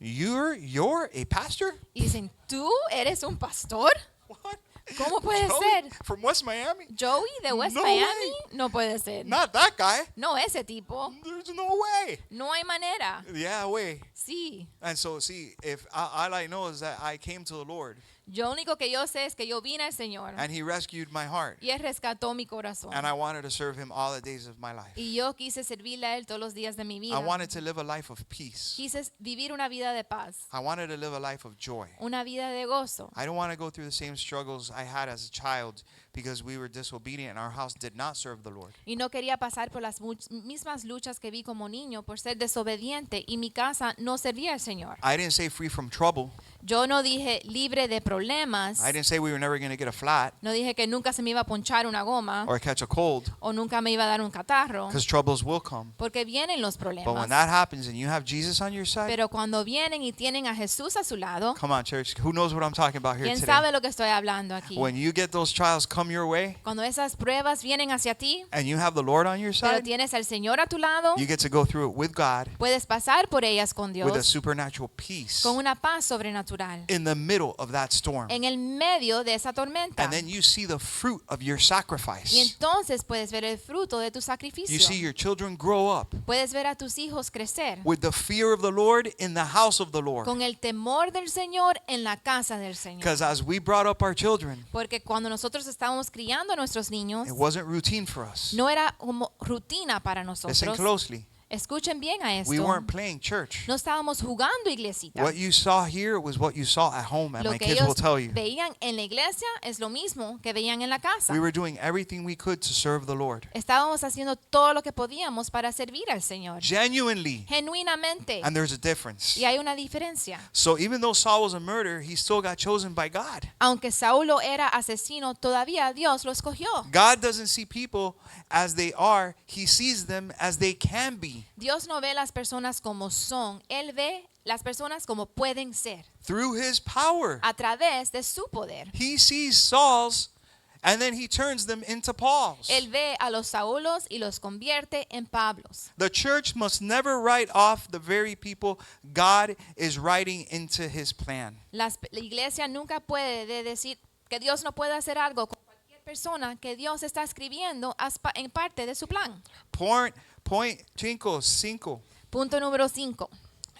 [SPEAKER 1] You're a pastor?
[SPEAKER 2] y dicen, ¿tú eres un pastor?
[SPEAKER 1] What?
[SPEAKER 2] ¿Cómo puede
[SPEAKER 1] Joey
[SPEAKER 2] ser?
[SPEAKER 1] from West Miami?
[SPEAKER 2] Joey de West
[SPEAKER 1] No
[SPEAKER 2] Miami,
[SPEAKER 1] way.
[SPEAKER 2] no puede ser.
[SPEAKER 1] Not that guy.
[SPEAKER 2] No ese tipo.
[SPEAKER 1] There's no way.
[SPEAKER 2] No hay manera.
[SPEAKER 1] Yeah, way.
[SPEAKER 2] Sí.
[SPEAKER 1] And so, see, if all I know is that I came to the Lord
[SPEAKER 2] Yo único que yo sé es que yo vine al Señor
[SPEAKER 1] and He rescued my heart,
[SPEAKER 2] y Él rescató mi corazón.
[SPEAKER 1] and I wanted to serve Him all the days of my life.
[SPEAKER 2] Y yo quise servirle a Él todos los días de mi vida.
[SPEAKER 1] I wanted to live a life of peace.
[SPEAKER 2] Quise vivir una vida de paz,
[SPEAKER 1] I wanted to live a life of joy.
[SPEAKER 2] una vida de gozo.
[SPEAKER 1] I don't want to go through the same struggles I had as a child because we were disobedient and our house did not serve the Lord.
[SPEAKER 2] Y no quería pasar por las mismas luchas que vi como niño por ser desobediente y mi casa no servía al Señor.
[SPEAKER 1] I didn't say free from trouble.
[SPEAKER 2] Yo no dije libre de problemas.
[SPEAKER 1] I didn't say we were never going to get a flat
[SPEAKER 2] No dije que nunca se me iba a ponchar una goma
[SPEAKER 1] or catch a cold,
[SPEAKER 2] o nunca me iba a dar un catarro,
[SPEAKER 1] because troubles will come.
[SPEAKER 2] porque vienen los
[SPEAKER 1] But when
[SPEAKER 2] problemas.
[SPEAKER 1] that happens and you have Jesus on your side,
[SPEAKER 2] Pero cuando vienen y tienen a Jesús a su lado,
[SPEAKER 1] come on, church. Who knows what I'm talking about here
[SPEAKER 2] ¿quién
[SPEAKER 1] today?
[SPEAKER 2] sabe lo que estoy hablando aquí?
[SPEAKER 1] When you get those trials come your way
[SPEAKER 2] Cuando esas pruebas vienen hacia ti,
[SPEAKER 1] and you have the Lord on your
[SPEAKER 2] pero
[SPEAKER 1] side,
[SPEAKER 2] tienes al Señor a tu lado,
[SPEAKER 1] you get to go through it with God
[SPEAKER 2] puedes pasar por ellas con
[SPEAKER 1] with a
[SPEAKER 2] Dios,
[SPEAKER 1] supernatural peace.
[SPEAKER 2] con una paz sobrenatural
[SPEAKER 1] in the middle of that storm.
[SPEAKER 2] en el medio de esa tormenta.
[SPEAKER 1] And then you see the fruit of your
[SPEAKER 2] Y
[SPEAKER 1] sacrifice.
[SPEAKER 2] entonces puedes ver el fruto de tu
[SPEAKER 1] You
[SPEAKER 2] sacrificio.
[SPEAKER 1] see your children grow up
[SPEAKER 2] Puedes ver a tus hijos crecer
[SPEAKER 1] with the fear of the Lord in the house of the Lord.
[SPEAKER 2] con el temor del Señor en la casa del Señor.
[SPEAKER 1] Because as we brought up our children,
[SPEAKER 2] Porque cuando nosotros estábamos criando a nuestros niños,
[SPEAKER 1] it wasn't routine for us.
[SPEAKER 2] no era como rutina para
[SPEAKER 1] Listen
[SPEAKER 2] nosotros.
[SPEAKER 1] closely.
[SPEAKER 2] Escuchen bien a esto.
[SPEAKER 1] We weren't playing church.
[SPEAKER 2] No estábamos jugando iglesita.
[SPEAKER 1] What you saw here was what you saw at home, and
[SPEAKER 2] Lo
[SPEAKER 1] my
[SPEAKER 2] que
[SPEAKER 1] kids will
[SPEAKER 2] ellos
[SPEAKER 1] tell you.
[SPEAKER 2] veían en la iglesia es lo mismo que veían en la casa.
[SPEAKER 1] We were doing everything we could to serve the Lord.
[SPEAKER 2] Estábamos haciendo todo lo que podíamos para servir al Señor.
[SPEAKER 1] Genuinely.
[SPEAKER 2] Genuinamente.
[SPEAKER 1] And there's a difference.
[SPEAKER 2] Y hay una diferencia.
[SPEAKER 1] So even though Saul was a murderer, he still got chosen by God.
[SPEAKER 2] Aunque Saulo era asesino, todavía Dios lo escogió.
[SPEAKER 1] God doesn't see people as they are. He sees them as they can be.
[SPEAKER 2] Dios no ve las personas como son. Él ve las personas como pueden ser
[SPEAKER 1] Through his power.
[SPEAKER 2] a través de su poder.
[SPEAKER 1] He sees Saul's and then he turns them into Paul's.
[SPEAKER 2] Él ve a los Saulos y los convierte en Pablos.
[SPEAKER 1] The church must never write off the very people God is writing into his plan.
[SPEAKER 2] La iglesia nunca puede decir que Dios no puede hacer algo con cualquier persona que Dios está escribiendo en parte de su plan.
[SPEAKER 1] Point 5.
[SPEAKER 2] Punto número 5.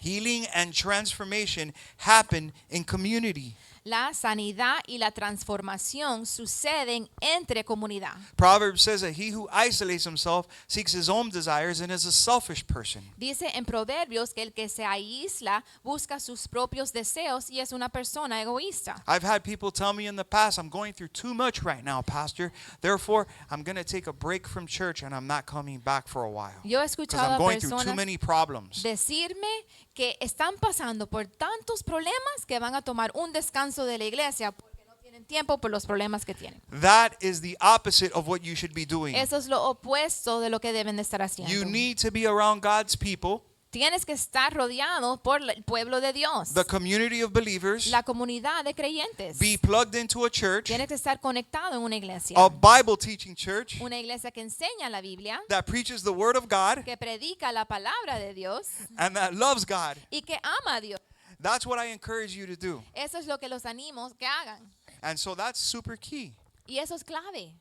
[SPEAKER 1] Healing and transformation happen in community.
[SPEAKER 2] La sanidad y la transformación suceden entre comunidad.
[SPEAKER 1] Proverbs says that he who isolates himself seeks his own desires and is a selfish person.
[SPEAKER 2] Dice en Proverbios que el que se aísla busca sus propios deseos y es una persona egoísta.
[SPEAKER 1] I've had people tell me in the past, I'm going through too much right now, Pastor. Therefore, I'm going to take a break from church and I'm not coming back for a while.
[SPEAKER 2] Yo he
[SPEAKER 1] Because
[SPEAKER 2] escuchado
[SPEAKER 1] I'm
[SPEAKER 2] a
[SPEAKER 1] going through too
[SPEAKER 2] personas
[SPEAKER 1] many problems.
[SPEAKER 2] decirme que están pasando por tantos problemas que van a tomar un descanso de la iglesia porque no tienen tiempo por los problemas que tienen.
[SPEAKER 1] That is the opposite of what you should be doing.
[SPEAKER 2] Eso es lo opuesto de lo que deben de estar
[SPEAKER 1] You
[SPEAKER 2] haciendo.
[SPEAKER 1] need to be around God's people,
[SPEAKER 2] Tienes que estar rodeado por el pueblo de Dios,
[SPEAKER 1] the community of believers,
[SPEAKER 2] la comunidad de creyentes.
[SPEAKER 1] be plugged into a church,
[SPEAKER 2] Tienes que estar conectado en una iglesia,
[SPEAKER 1] a Bible teaching church
[SPEAKER 2] una iglesia que enseña la Biblia,
[SPEAKER 1] that preaches the word of God
[SPEAKER 2] que predica la palabra de Dios
[SPEAKER 1] and that loves God.
[SPEAKER 2] y que ama a Dios.
[SPEAKER 1] That's what I encourage you to do.
[SPEAKER 2] Eso es lo que los animo que hagan.
[SPEAKER 1] And so that's super key.
[SPEAKER 2] Y eso es clave.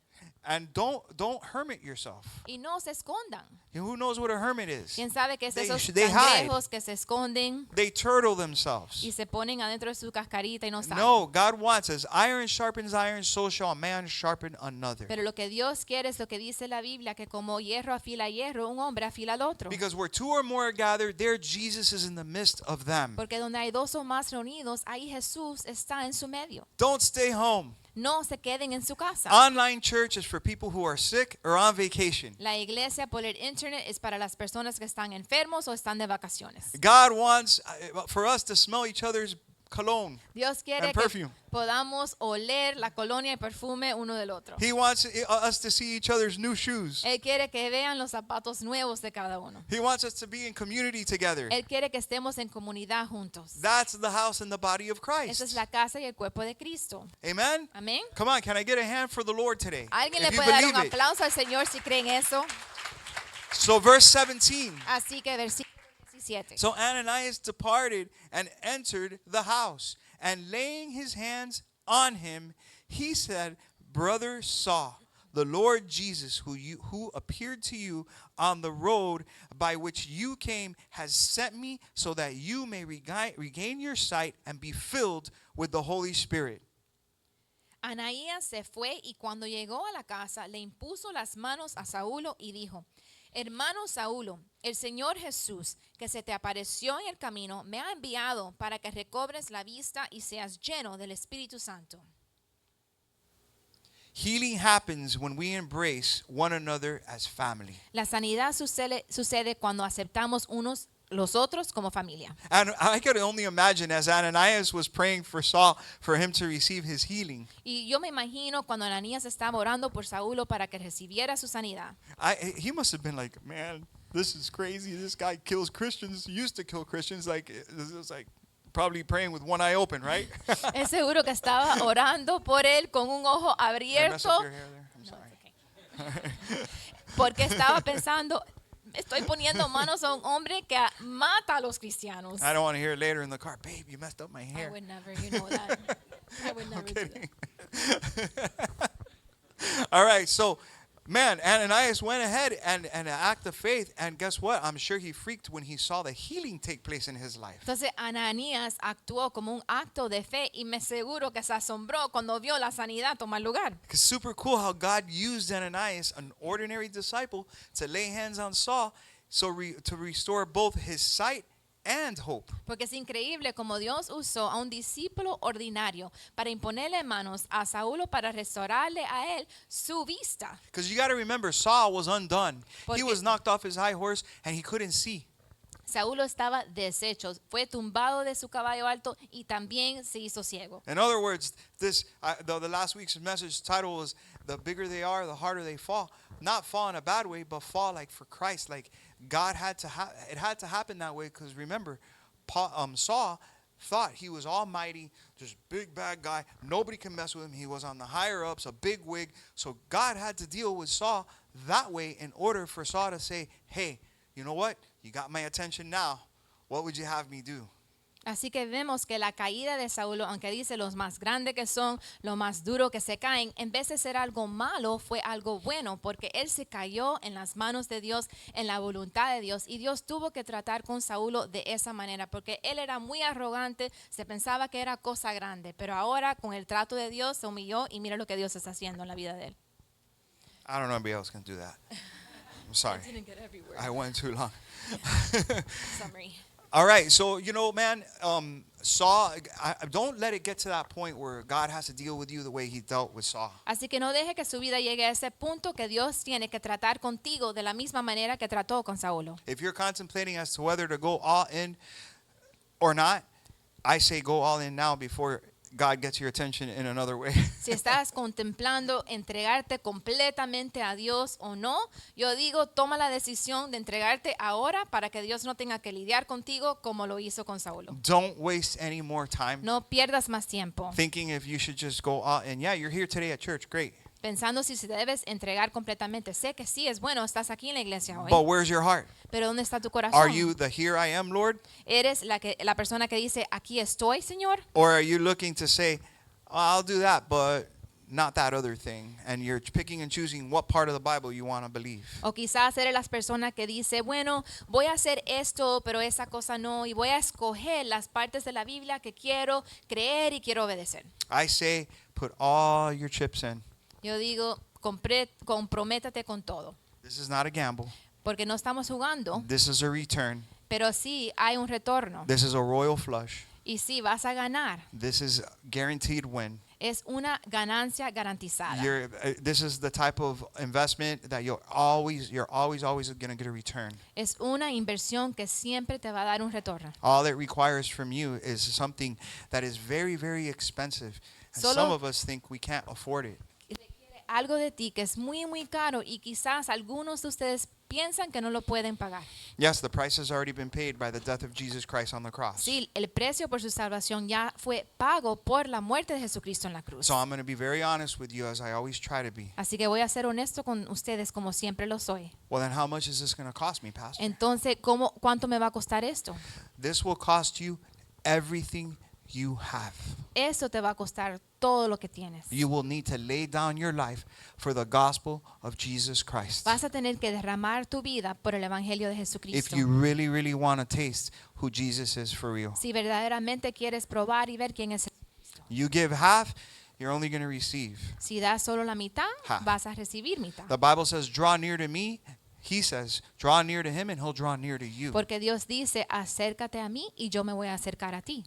[SPEAKER 1] And don't hermit yourself.
[SPEAKER 2] Y no se escondan.
[SPEAKER 1] Who knows what a hermit is?
[SPEAKER 2] ¿Quién sabe qué es esos
[SPEAKER 1] They hide.
[SPEAKER 2] cangrejos que se esconden
[SPEAKER 1] They turtle themselves.
[SPEAKER 2] y se ponen adentro de su cascarita y no saben?
[SPEAKER 1] No, God wants as iron sharpens iron, so shall a man sharpen another.
[SPEAKER 2] Pero lo que Dios quiere es lo que dice la Biblia, que como hierro afila hierro, un hombre afila al otro.
[SPEAKER 1] Because where two or more are gathered, there Jesus is in the midst of them.
[SPEAKER 2] Porque donde hay dos o más reunidos, ahí Jesús está en su medio.
[SPEAKER 1] Don't stay home.
[SPEAKER 2] No se queden en su casa.
[SPEAKER 1] Online church is for people who are sick or on vacation.
[SPEAKER 2] La iglesia por el internet es para las personas que están enfermos o están de vacaciones.
[SPEAKER 1] God wants for us to smell each other's cologne
[SPEAKER 2] Dios quiere
[SPEAKER 1] and
[SPEAKER 2] que
[SPEAKER 1] perfume.
[SPEAKER 2] podamos oler la colonia y perfume uno del otro.
[SPEAKER 1] He wants us to see each other's new shoes.
[SPEAKER 2] Él quiere que vean los zapatos nuevos de cada uno.
[SPEAKER 1] He wants us to be in community together.
[SPEAKER 2] Él quiere que estemos en comunidad juntos.
[SPEAKER 1] That's the house and the body of
[SPEAKER 2] Esa es
[SPEAKER 1] Christ.
[SPEAKER 2] la casa y el cuerpo de Cristo.
[SPEAKER 1] Amen?
[SPEAKER 2] Amén.
[SPEAKER 1] Come on, can I get a hand for the Lord today?
[SPEAKER 2] ¿Alguien
[SPEAKER 1] If
[SPEAKER 2] le
[SPEAKER 1] you
[SPEAKER 2] puede dar un
[SPEAKER 1] believe it.
[SPEAKER 2] aplauso al Señor si creen eso?
[SPEAKER 1] So verse 17.
[SPEAKER 2] Así que versículo 17.
[SPEAKER 1] So Ananias departed and entered the house, and laying his hands on him, he said, Brother Saul, the Lord Jesus, who appeared to you on the road by which you came, has sent me so that you may regain your sight and be filled with the Holy Spirit.
[SPEAKER 2] Anaías se fue y cuando llegó a la casa le impuso las manos a Saulo y dijo, Hermano Saulo, el Señor Jesús, que se te apareció en el camino, me ha enviado para que recobres la vista y seas lleno del Espíritu Santo.
[SPEAKER 1] Healing happens when we embrace one another as family.
[SPEAKER 2] La sanidad sucede cuando aceptamos unos los otros como familia.
[SPEAKER 1] And I could only imagine as Ananias was praying for Saul for him to receive his healing.
[SPEAKER 2] Y yo me imagino cuando Ananías estaba orando por Saulo para que recibiera su sanidad.
[SPEAKER 1] He must have been like, man, this is crazy. This guy kills Christians, used to kill Christians. Like, this is like probably praying with one eye open, right?
[SPEAKER 2] Es seguro que estaba orando por él con un ojo
[SPEAKER 1] Did I mess
[SPEAKER 2] abierto.
[SPEAKER 1] up your hair there? I'm
[SPEAKER 2] No,
[SPEAKER 1] sorry.
[SPEAKER 2] it's okay. Porque estaba pensando, estoy poniendo manos a un hombre que mata a los cristianos.
[SPEAKER 1] I don't want to hear it later in the car. Babe, you messed up my
[SPEAKER 2] I
[SPEAKER 1] hair.
[SPEAKER 2] would never, you know that. I would never do
[SPEAKER 1] Kidding.
[SPEAKER 2] that.
[SPEAKER 1] All right, so man, Ananias went ahead and an act of faith, and guess what? I'm sure he freaked when he saw the healing take place in his life.
[SPEAKER 2] Entonces Ananías actuó como un acto de fe y me aseguro que se asombró cuando vio la sanidad tomar lugar.
[SPEAKER 1] It's super cool how God used Ananias, an ordinary disciple, to lay hands on Saul to restore both his sight and hope.
[SPEAKER 2] Porque es increíble como Dios usó a un discípulo ordinario para imponerle manos a Saúl para restaurarle a él su vista.
[SPEAKER 1] Because you got to remember, Saul was undone. He
[SPEAKER 2] Porque-
[SPEAKER 1] was knocked off his high horse and he couldn't see.
[SPEAKER 2] Saúl estaba deshecho, fue tumbado de su caballo alto y también se hizo ciego.
[SPEAKER 1] In other words, the last week's message title was "The bigger they are, the harder they fall." Not fall in a bad way, but fall like for Christ. Like God had to it had to happen that way, because remember, Saul thought he was almighty, this big bad guy. Nobody can mess with him. He was on the higher ups, a big wig. So God had to deal with Saul that way in order for Saul to say, "Hey, you know what? You got my attention now. What would you have me do?"
[SPEAKER 2] Así que vemos que la caída de Saúl, aunque dice los más grandes que son, los más duros que se caen, en vez de ser algo malo, fue algo bueno, porque él se cayó en las manos de Dios, en la voluntad de Dios, y Dios tuvo que tratar con Saúl de esa manera, porque él era muy arrogante, se pensaba que era cosa grande, pero ahora con el trato de Dios se humilló y mira lo que Dios está haciendo en la vida de él.
[SPEAKER 1] I don't know anybody else can do that. I'm sorry. I went too long.
[SPEAKER 2] Summary.
[SPEAKER 1] All right, so man, Saul, don't let it get to that point where God has to deal with you the way he dealt with Saul.
[SPEAKER 2] Así que no deje que su vida llegue a ese punto que Dios tiene que tratar contigo de la misma manera que trató con Saúl.
[SPEAKER 1] If you're contemplating as to whether to go all in or not, I say go all in now before God gets your attention in another way.
[SPEAKER 2] Si estás contemplando entregarte completamente a Dios o no, yo digo, toma la decisión de entregarte ahora para que Dios no tenga que lidiar contigo como lo hizo con Saúl.
[SPEAKER 1] Don't waste any more time
[SPEAKER 2] No pierdas más tiempo
[SPEAKER 1] thinking if you should just go all in. Yeah, you're here today at church, great.
[SPEAKER 2] pensando si se debes entregar completamente. Sé que sí es bueno, estás aquí en la iglesia hoy,
[SPEAKER 1] But where's your heart?
[SPEAKER 2] pero ¿dónde está tu
[SPEAKER 1] Are
[SPEAKER 2] corazón?
[SPEAKER 1] you the here I am, Lord?
[SPEAKER 2] ¿Eres la persona que dice, aquí estoy, Señor?
[SPEAKER 1] Or are you looking to say, oh, I'll do that, but not that other thing? And you're picking and choosing what part of the Bible you want to believe.
[SPEAKER 2] O quizás eres la persona que dice, bueno, voy a hacer esto, pero esa cosa no, y voy a escoger las partes de la Biblia que quiero creer y quiero obedecer.
[SPEAKER 1] I say, put all your chips in.
[SPEAKER 2] Yo digo, comprométate con todo,
[SPEAKER 1] This is not a gamble.
[SPEAKER 2] porque no estamos jugando,
[SPEAKER 1] This is a return.
[SPEAKER 2] pero sí hay un retorno,
[SPEAKER 1] This is a royal flush.
[SPEAKER 2] y sí vas a ganar.
[SPEAKER 1] This is guaranteed win.
[SPEAKER 2] Es una ganancia garantizada.
[SPEAKER 1] This is the type of investment that you're always going to get a return.
[SPEAKER 2] Es una inversión que siempre te va a dar un retorno.
[SPEAKER 1] All it requires from you is something that is very, very expensive. And
[SPEAKER 2] Solo-
[SPEAKER 1] some of us think we can't afford it.
[SPEAKER 2] Requiere algo de ti que es muy, muy caro y quizás algunos de ustedes piensan que no lo pueden pagar.
[SPEAKER 1] Yes, the price has already been paid by the death of Jesus Christ on the cross.
[SPEAKER 2] Sí, el precio por su salvación ya fue pago por la muerte de Jesucristo en la cruz.
[SPEAKER 1] So I'm going to be very honest with you, as I always try to be.
[SPEAKER 2] Así que voy a ser honesto con ustedes como siempre lo soy.
[SPEAKER 1] Well, then how much is this going to cost me, Pastor?
[SPEAKER 2] Entonces, ¿cuánto me va a costar esto?
[SPEAKER 1] This will cost you everything you have.
[SPEAKER 2] Eso te va a costar todo lo que tienes.
[SPEAKER 1] You will need to lay down your life for the gospel of Jesus Christ.
[SPEAKER 2] Vas a tener que derramar tu vida por el evangelio de
[SPEAKER 1] If
[SPEAKER 2] Jesucristo.
[SPEAKER 1] you really, really want to taste who Jesus is for real.
[SPEAKER 2] Si verdaderamente quieres probar y ver quién es.
[SPEAKER 1] You give half, you're only going to receive.
[SPEAKER 2] Si das solo la mitad,
[SPEAKER 1] Half.
[SPEAKER 2] vas a recibir mitad.
[SPEAKER 1] The Bible says, draw near to me. He says, draw near to him and he'll draw near to you.
[SPEAKER 2] Porque Dios dice, acércate a mí y yo me voy a acercar a ti.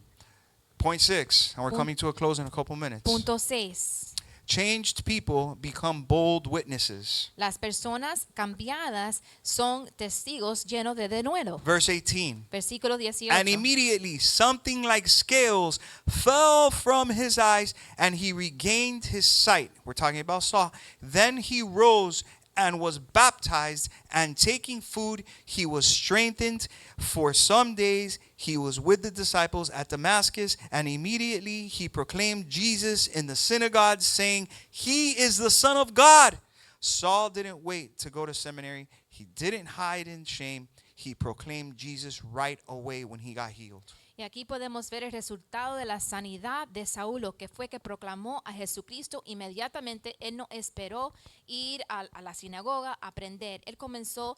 [SPEAKER 1] Point 6, and we're
[SPEAKER 2] Pun-
[SPEAKER 1] coming to a close in a couple minutes.
[SPEAKER 2] Punto 6.
[SPEAKER 1] Changed people become bold witnesses.
[SPEAKER 2] Las personas cambiadas son testigos llenos de denuedo.
[SPEAKER 1] Verse 18.
[SPEAKER 2] Versículo 18.
[SPEAKER 1] And immediately something like scales fell from his eyes, and he regained his sight. We're talking about Saul. Then he rose and was baptized, and taking food, he was strengthened. For some days he was with the disciples at Damascus, and immediately he proclaimed Jesus in the synagogue, saying, He is the Son of God. Saul didn't wait to go to seminary. He didn't hide in shame. He proclaimed Jesus right away when he got healed.
[SPEAKER 2] Y aquí podemos ver el resultado de la sanidad de Saulo, que fue que proclamó a Jesucristo inmediatamente. Él no esperó ir a la sinagoga a aprender. Él comenzó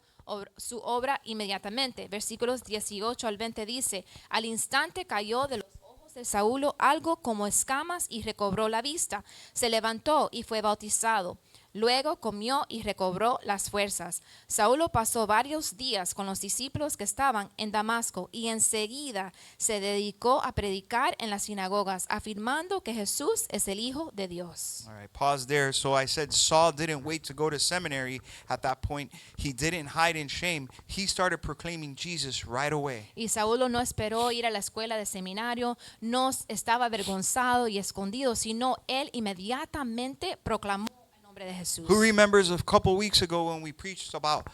[SPEAKER 2] su obra inmediatamente. Versículos 18 al 20 dice, al instante cayó de los ojos de Saulo algo como escamas y recobró la vista. Se levantó y fue bautizado. Luego comió y recobró las fuerzas. Saulo pasó varios días con los discípulos que estaban en Damasco y enseguida se dedicó a predicar en las sinagogas, afirmando que Jesús es el Hijo de Dios.
[SPEAKER 1] All right, pause there. So I said Saul didn't wait to go to seminary at that point. He didn't hide in shame. He started proclaiming Jesus right away.
[SPEAKER 2] Y Saulo no esperó ir a la escuela de seminario, no estaba avergonzado y escondido, sino él inmediatamente proclamó el nombre de Jesús.
[SPEAKER 1] Who remembers a couple weeks ago when we preached about,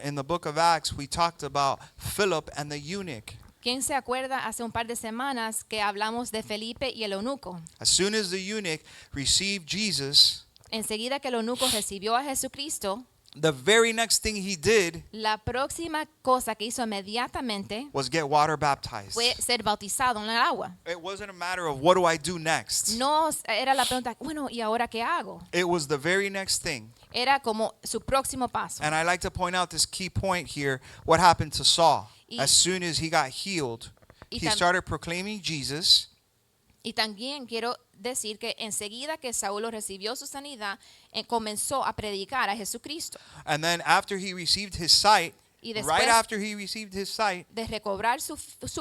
[SPEAKER 1] in the book of Acts, we talked about Philip and the eunuch.
[SPEAKER 2] ¿Quién se acuerda hace un par de semanas que hablamos de Felipe y el eunuco?
[SPEAKER 1] As soon as the eunuch received Jesus,
[SPEAKER 2] Enseguida que el eunuco recibió a Jesucristo,
[SPEAKER 1] the very next thing he did
[SPEAKER 2] la próxima cosa que hizo inmediatamente
[SPEAKER 1] was get water baptized.
[SPEAKER 2] fue ser bautizado en el agua.
[SPEAKER 1] It wasn't a matter of what do I do next.
[SPEAKER 2] No era la pregunta, bueno, ¿y ahora qué hago?
[SPEAKER 1] It was the very next thing.
[SPEAKER 2] Era como su próximo paso.
[SPEAKER 1] And I like to point out this key point here, what happened to Saul.
[SPEAKER 2] Y-
[SPEAKER 1] As soon as he got healed,
[SPEAKER 2] Y
[SPEAKER 1] he
[SPEAKER 2] tam-
[SPEAKER 1] started proclaiming Jesus.
[SPEAKER 2] Y también quiero decir que enseguida que Saulo recibió su sanidad, comenzó a predicar a Jesucristo.
[SPEAKER 1] And then after he received his sight,
[SPEAKER 2] Y después
[SPEAKER 1] right after he received his sight,
[SPEAKER 2] de recobrar su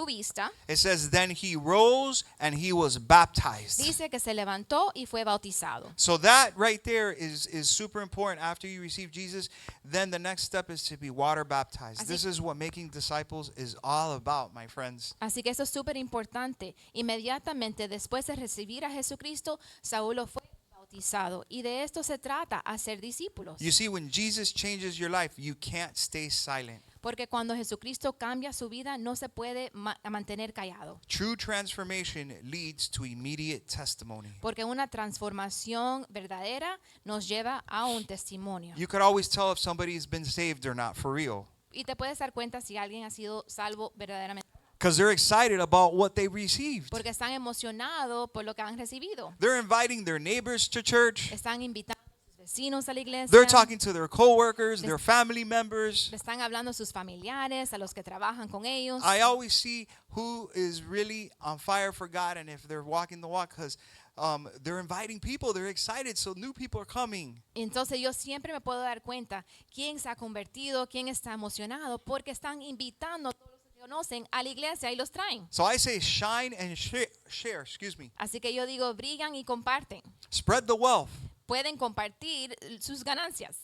[SPEAKER 2] vista,
[SPEAKER 1] it says, then he rose and he was baptized.
[SPEAKER 2] dice que se levantó y fue bautizado.
[SPEAKER 1] So that right there is super important. After you receive Jesus, then the next step is to be water baptized.
[SPEAKER 2] Así-
[SPEAKER 1] This is what making disciples is all about, my friends.
[SPEAKER 2] Así que eso es súper importante. Inmediatamente después de recibir a Jesucristo, Saulo fue bautizado. Y de esto se trata, hacer discípulos.
[SPEAKER 1] You see, when Jesus changes your life, you can't stay silent.
[SPEAKER 2] Porque cuando Jesucristo cambia su vida, no se puede mantener callado.
[SPEAKER 1] True transformation leads to immediate testimony.
[SPEAKER 2] Porque una transformación verdadera nos lleva a un testimonio.
[SPEAKER 1] You could always tell if somebody's been saved or not, for real.
[SPEAKER 2] Y te puedes dar cuenta si alguien ha sido salvo verdaderamente.
[SPEAKER 1] Because they're excited about what they received.
[SPEAKER 2] Porque están emocionados por lo que han recibido.
[SPEAKER 1] They're inviting their neighbors to church.
[SPEAKER 2] Están invitando a sus vecinos a la iglesia.
[SPEAKER 1] They're talking to their coworkers, their family members.
[SPEAKER 2] Le están hablando a sus familiares, a los que trabajan con ellos.
[SPEAKER 1] I always see who is really on fire for God and if they're walking the walk because they're inviting people. They're excited, so new people are coming.
[SPEAKER 2] Entonces yo siempre me puedo dar cuenta quién se ha convertido, quién está emocionado, porque están invitando a todos los que conocen a la iglesia y los traen.
[SPEAKER 1] So I say shine and share,
[SPEAKER 2] Así que yo digo, brillan y comparten.
[SPEAKER 1] Spread the wealth.
[SPEAKER 2] Pueden compartir sus ganancias.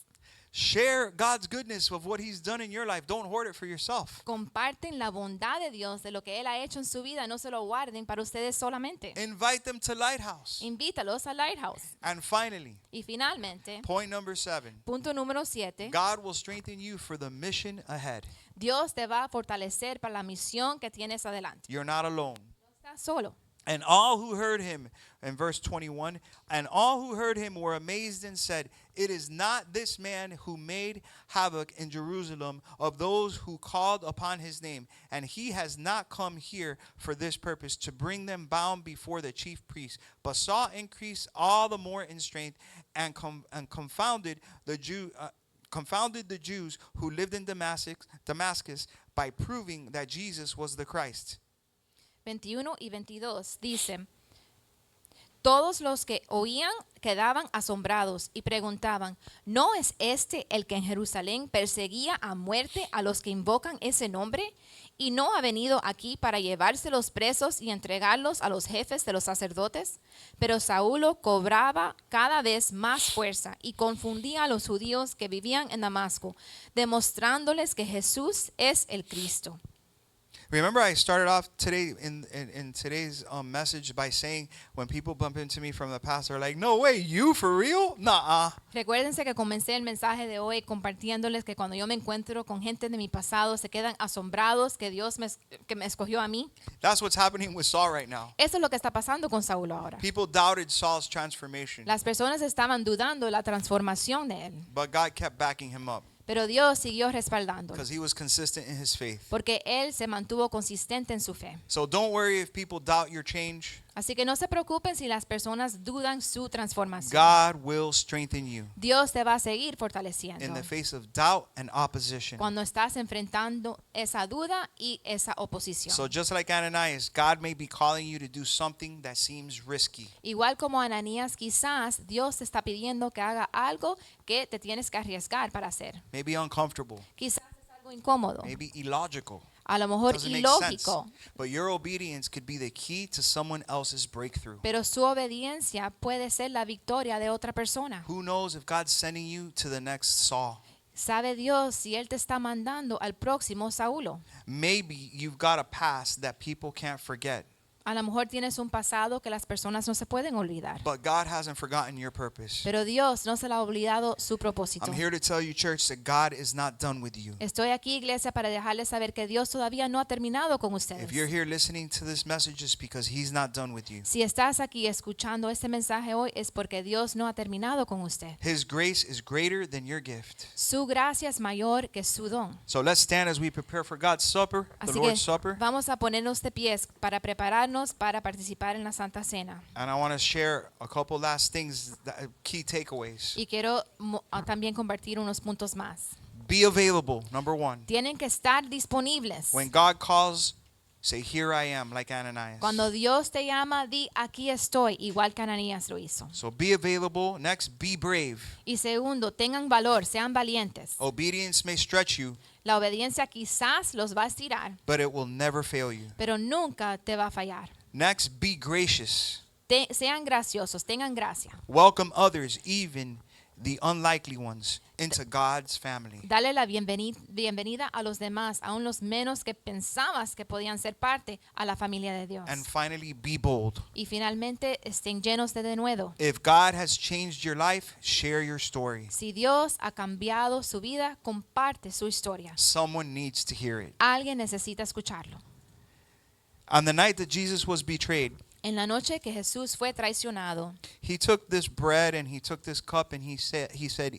[SPEAKER 1] Share God's goodness of what he's done in your life. Don't hoard it for yourself.
[SPEAKER 2] Comparten la bondad de Dios, de lo que Él ha hecho en su vida. No se lo guarden para ustedes solamente.
[SPEAKER 1] Invite them to Lighthouse.
[SPEAKER 2] Invítalos a Lighthouse.
[SPEAKER 1] And finally,
[SPEAKER 2] Y finalmente,
[SPEAKER 1] point number 7.
[SPEAKER 2] punto número 7.
[SPEAKER 1] God will strengthen you for the mission ahead.
[SPEAKER 2] Dios te va a fortalecer para la misión que tienes adelante.
[SPEAKER 1] You're not alone.
[SPEAKER 2] No estás solo.
[SPEAKER 1] And all who heard him, in verse 21, and all who heard him were amazed and said, it is not this man who made havoc in Jerusalem of those who called upon his name. And he has not come here for this purpose, to bring them bound before the chief priests. But Saul increased all the more in strength and confounded the Jews who lived in Damascus by proving that Jesus was the Christ.
[SPEAKER 2] 21 y 22 dice, todos los que oían quedaban asombrados y preguntaban, ¿no es este el que en Jerusalén perseguía a muerte a los que invocan ese nombre? ¿Y no ha venido aquí para llevárselos presos y entregarlos a los jefes de los sacerdotes? Pero Saulo cobraba cada vez más fuerza y confundía a los judíos que vivían en Damasco, demostrándoles que Jesús es el Cristo.
[SPEAKER 1] Remember, I started off today in today's message by saying when people bump into me from the past, they're like, "No way, you for real? Nah."
[SPEAKER 2] Recuérdense que comencé el mensaje de hoy compartiéndoles que cuando yo me encuentro con gente de mi pasado se quedan asombrados que que me escogió a mí.
[SPEAKER 1] That's what's happening with Saul right now.
[SPEAKER 2] Eso es lo que está pasando con Saúl ahora.
[SPEAKER 1] People doubted Saul's transformation,
[SPEAKER 2] Las personas estaban dudando la transformación de él,
[SPEAKER 1] but God kept backing him up
[SPEAKER 2] pero Dios siguió respaldándolo
[SPEAKER 1] because he was consistent in his faith.
[SPEAKER 2] porque él se mantuvo consistente en su fe.
[SPEAKER 1] So don't worry if people doubt your change.
[SPEAKER 2] Así que no se preocupen si las personas dudan su transformación.
[SPEAKER 1] God will strengthen you
[SPEAKER 2] Dios te va a seguir
[SPEAKER 1] in
[SPEAKER 2] fortaleciendo
[SPEAKER 1] the face of doubt and opposition.
[SPEAKER 2] cuando estás enfrentando esa duda y esa oposición.
[SPEAKER 1] So just like Ananias, God may be calling you to do something that seems risky.
[SPEAKER 2] Igual como Ananías, quizás Dios te está pidiendo que haga algo que te tienes que arriesgar para hacer.
[SPEAKER 1] Maybe uncomfortable,
[SPEAKER 2] Quizás es algo incómodo,
[SPEAKER 1] maybe illogical.
[SPEAKER 2] a lo mejor
[SPEAKER 1] Doesn't make sense.
[SPEAKER 2] ilógico,
[SPEAKER 1] But your obedience could be the key to someone else's breakthrough.
[SPEAKER 2] pero su obediencia puede ser la victoria de otra persona.
[SPEAKER 1] Who knows if God's sending you to the next Saul?
[SPEAKER 2] ¿Sabe Dios si Él te está mandando al próximo Saúl?
[SPEAKER 1] Maybe you've got a past that people can't forget,
[SPEAKER 2] A lo mejor tienes un pasado que las personas no se pueden olvidar,
[SPEAKER 1] but God hasn't forgotten your purpose.
[SPEAKER 2] pero Dios no se le ha olvidado su propósito.
[SPEAKER 1] I'm here to tell you, church, that God is not done with you.
[SPEAKER 2] Estoy aquí, iglesia, para dejarles saber que Dios todavía no ha terminado con
[SPEAKER 1] If
[SPEAKER 2] ustedes.
[SPEAKER 1] you're here listening to this message, it's because He's not done with you.
[SPEAKER 2] Si estás aquí escuchando este mensaje hoy es porque Dios no ha terminado con usted.
[SPEAKER 1] His grace is greater than your gift.
[SPEAKER 2] Su gracia es mayor que su don.
[SPEAKER 1] So let's stand as we prepare for God's supper, the
[SPEAKER 2] Así que
[SPEAKER 1] Lord's Supper.
[SPEAKER 2] vamos a ponernos de pies para prepararnos para participar en la Santa Cena.
[SPEAKER 1] And I want to share a couple last things, key takeaways.
[SPEAKER 2] Y quiero también compartir unos puntos más.
[SPEAKER 1] Be available, number one.
[SPEAKER 2] Tienen que estar disponibles.
[SPEAKER 1] When God calls, say, "Here I am," like Ananias.
[SPEAKER 2] Cuando Dios te llama, di aquí estoy, igual que Ananías lo hizo.
[SPEAKER 1] So be available. Next, be brave.
[SPEAKER 2] Y segundo, tengan valor, sean valientes.
[SPEAKER 1] Obedience may stretch you,
[SPEAKER 2] La obediencia quizás los va a estirar,
[SPEAKER 1] but it will never fail you.
[SPEAKER 2] pero nunca te va a fallar.
[SPEAKER 1] Next, be gracious.
[SPEAKER 2] Sean graciosos, tengan gracia.
[SPEAKER 1] Welcome others, even the unlikely ones, into God's family.
[SPEAKER 2] Dale la bienvenida a los demás, aun los menos que pensabas que podían ser parte a la familia de Dios.
[SPEAKER 1] And finally, be bold.
[SPEAKER 2] Y finalmente estén llenos de denuedo.
[SPEAKER 1] If God has changed your life, share your story.
[SPEAKER 2] Si Dios ha cambiado su vida, comparte su historia.
[SPEAKER 1] Someone needs to hear it.
[SPEAKER 2] Alguien necesita escucharlo.
[SPEAKER 1] On the night that Jesus was betrayed,
[SPEAKER 2] En la noche que Jesús fue traicionado,
[SPEAKER 1] He took this bread and He took this cup and He said,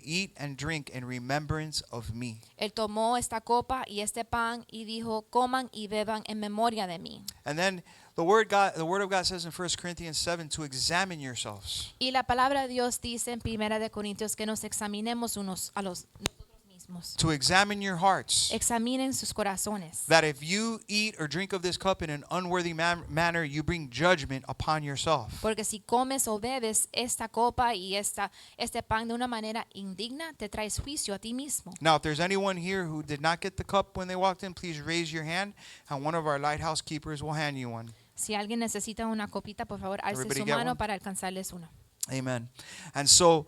[SPEAKER 1] "Eat and drink in remembrance of me."
[SPEAKER 2] Él tomó esta copa y este pan y dijo, coman y beban en memoria de mí.
[SPEAKER 1] And then the word of God says in 1 Corinthians 7 to examine yourselves.
[SPEAKER 2] Y la palabra de Dios dice en 1 de Corintios que nos examinemos unos a los nosotros mismos.
[SPEAKER 1] To examine your hearts.
[SPEAKER 2] Examinen sus corazones.
[SPEAKER 1] That if you eat or drink of this cup in an unworthy manner, you bring judgment upon yourself.
[SPEAKER 2] Porque si comes o bebes esta copa y este pan de una manera indigna, te traes juicio a ti mismo.
[SPEAKER 1] Now, if there's anyone here who did not get the cup when they walked in, please raise your hand, and one of our lighthouse keepers will hand you one.
[SPEAKER 2] Si alguien necesita una copita, por favor, alce
[SPEAKER 1] Everybody
[SPEAKER 2] su
[SPEAKER 1] get
[SPEAKER 2] mano
[SPEAKER 1] one?
[SPEAKER 2] para alcanzarles una.
[SPEAKER 1] Amen. And so,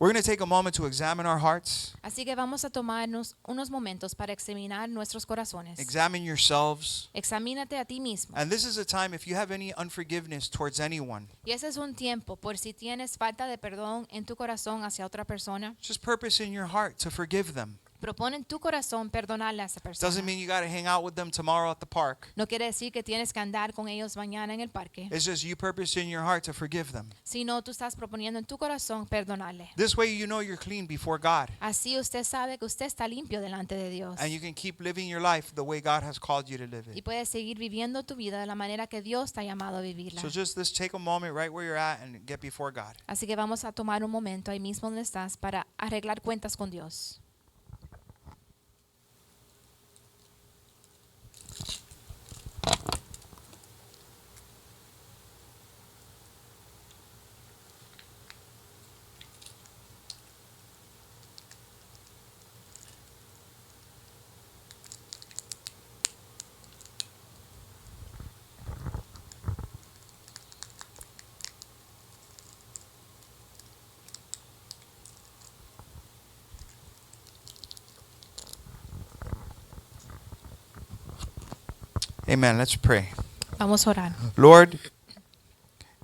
[SPEAKER 1] we're going to take a moment to examine our hearts,
[SPEAKER 2] Así que vamos a tomarnos unos momentos para examinar nuestros corazones.
[SPEAKER 1] examine yourselves.
[SPEAKER 2] Examínate a ti mismo.
[SPEAKER 1] And this is a time, if you have any unforgiveness towards anyone,
[SPEAKER 2] Y ese es un tiempo por si tienes falta de perdón en tu corazón hacia otra persona.
[SPEAKER 1] just purpose in your heart to forgive them.
[SPEAKER 2] Propone en tu corazón perdonarle a esa persona.
[SPEAKER 1] Doesn't mean you got to hang out with them tomorrow at the park.
[SPEAKER 2] No quiere decir que tienes que andar con ellos mañana en el parque,
[SPEAKER 1] It's just you purpose in your heart to forgive them.
[SPEAKER 2] sino tú estás proponiendo en tu corazón perdonarle.
[SPEAKER 1] This way you know you're clean before God,
[SPEAKER 2] Así usted sabe que usted está limpio delante de Dios
[SPEAKER 1] and you can keep living your life the way God has called you to live
[SPEAKER 2] y
[SPEAKER 1] it.
[SPEAKER 2] puedes seguir viviendo tu vida de la manera que Dios te ha llamado a vivirla.
[SPEAKER 1] So just let's take a moment right where you're at and get before God.
[SPEAKER 2] Así que vamos a tomar un momento ahí mismo donde estás para arreglar cuentas con Dios.
[SPEAKER 1] Amen. Let's pray.
[SPEAKER 2] Vamos a orar.
[SPEAKER 1] Lord,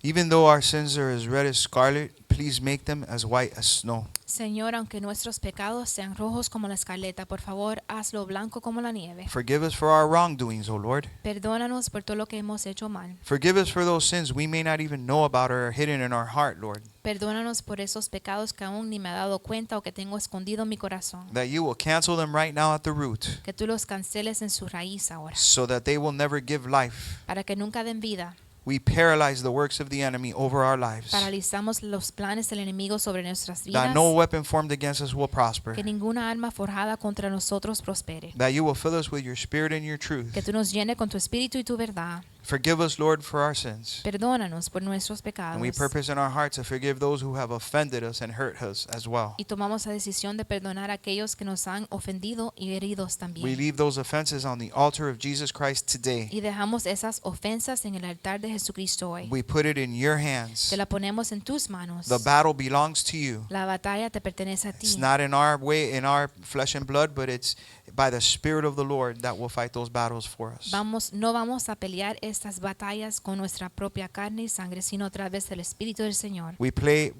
[SPEAKER 1] even though our sins are as red as scarlet, please make them as white as snow.
[SPEAKER 2] Señor, aunque nuestros pecados sean rojos como la escarlata, por favor, hazlo blanco como la nieve.
[SPEAKER 1] Forgive us for our wrongdoings, O Lord.
[SPEAKER 2] Perdónanos por todo lo que hemos hecho mal.
[SPEAKER 1] Forgive us for those sins we may not even know about or are hidden in our heart, Lord.
[SPEAKER 2] Perdónanos por esos pecados que aún ni me he dado cuenta o que tengo escondido en mi corazón.
[SPEAKER 1] That you will cancel them right now at the root,
[SPEAKER 2] Que tú los canceles en su raíz ahora,
[SPEAKER 1] so that they will never give life.
[SPEAKER 2] para que nunca den vida.
[SPEAKER 1] We paralyze the works of the enemy over our lives,
[SPEAKER 2] Paralizamos los planes del enemigo sobre nuestras
[SPEAKER 1] that
[SPEAKER 2] vidas.
[SPEAKER 1] no weapon formed against us will prosper,
[SPEAKER 2] Que ninguna arma forjada contra nosotros prospere.
[SPEAKER 1] that you will fill us with your spirit and your truth.
[SPEAKER 2] Que tú nos llene con tu espíritu y tu verdad.
[SPEAKER 1] Forgive us, Lord, for our sins.
[SPEAKER 2] Perdónanos por nuestros pecados.
[SPEAKER 1] And we purpose in our hearts to forgive those who have offended us and hurt us as well.
[SPEAKER 2] Y tomamos la decisión de perdonar a aquellos que nos han ofendido y heridos
[SPEAKER 1] We
[SPEAKER 2] también.
[SPEAKER 1] leave those offenses on the altar of Jesus Christ today.
[SPEAKER 2] Y dejamos esas ofensas en el altar de Jesucristo hoy.
[SPEAKER 1] We put it in your hands.
[SPEAKER 2] Te la ponemos en tus manos.
[SPEAKER 1] The battle belongs to you.
[SPEAKER 2] La batalla te pertenece a
[SPEAKER 1] It's
[SPEAKER 2] ti.
[SPEAKER 1] not in our way, in our flesh and blood, but it's by the Spirit of the Lord that will fight those battles for us.
[SPEAKER 2] No vamos a pelear estas batallas con nuestra propia carne y sangre, sino a través del Espíritu del Señor.
[SPEAKER 1] We pray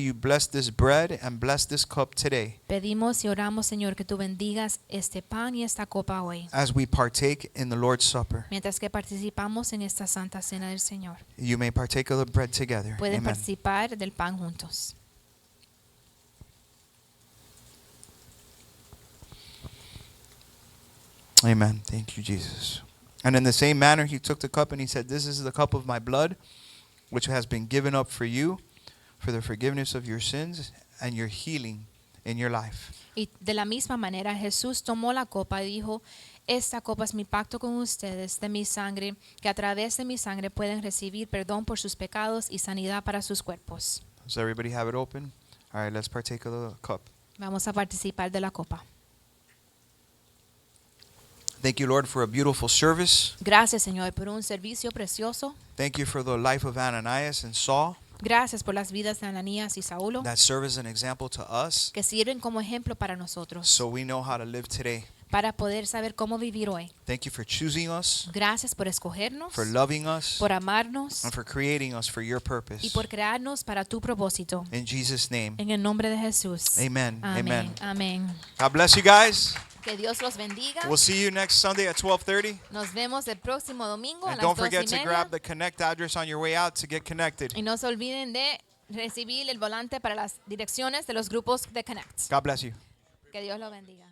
[SPEAKER 1] you bless this bread and bless this cup today
[SPEAKER 2] Pedimos y oramos, Señor, que tú bendigas este pan y esta copa hoy,
[SPEAKER 1] as we partake in the Lord's Supper.
[SPEAKER 2] mientras que participamos en esta santa cena del Señor.
[SPEAKER 1] You may partake of the bread together.
[SPEAKER 2] Pueden
[SPEAKER 1] Amen.
[SPEAKER 2] participar del pan juntos.
[SPEAKER 1] Amen. Thank you, Jesus. And in the same manner, he took the cup and he said, "This is the cup of my blood, which has been given up for you, for the forgiveness of your sins and your healing in your life."
[SPEAKER 2] Y de la misma manera Jesús tomó la copa y dijo, esta copa es mi pacto con ustedes de mi sangre, que a través de mi sangre pueden recibir perdón por sus pecados y sanidad para sus cuerpos.
[SPEAKER 1] Does everybody have it open? All right, let's partake of the cup.
[SPEAKER 2] Vamos a participar de la copa.
[SPEAKER 1] Thank you, Lord, for a beautiful service.
[SPEAKER 2] Gracias, Señor, por un servicio precioso.
[SPEAKER 1] Thank you for the life of Ananias and Saul
[SPEAKER 2] Gracias por las vidas de Ananías y Saulo,
[SPEAKER 1] that serve as an example to us,
[SPEAKER 2] que sirven como ejemplo para nosotros,
[SPEAKER 1] so we know how to live today.
[SPEAKER 2] para poder saber cómo vivir hoy.
[SPEAKER 1] Thank you for choosing us,
[SPEAKER 2] Gracias por escogernos,
[SPEAKER 1] for loving us,
[SPEAKER 2] por amarnos
[SPEAKER 1] and for creating us for your
[SPEAKER 2] y
[SPEAKER 1] purpose.
[SPEAKER 2] por crearnos para tu propósito.
[SPEAKER 1] In Jesus' name,
[SPEAKER 2] En el nombre de Jesús.
[SPEAKER 1] amen.
[SPEAKER 2] Amén.
[SPEAKER 1] Amen.
[SPEAKER 2] Amén.
[SPEAKER 1] God bless you guys.
[SPEAKER 2] Que Dios los bendiga.
[SPEAKER 1] We'll see you next Sunday at 12:30.
[SPEAKER 2] Nos vemos el próximo domingo a
[SPEAKER 1] And
[SPEAKER 2] las
[SPEAKER 1] don't
[SPEAKER 2] 2:30.
[SPEAKER 1] forget to grab the connect address on your way out to get connected.
[SPEAKER 2] Y no se olviden de recibir el volante para las direcciones de los grupos de Connect.
[SPEAKER 1] God bless you.
[SPEAKER 2] Que Dios los bendiga.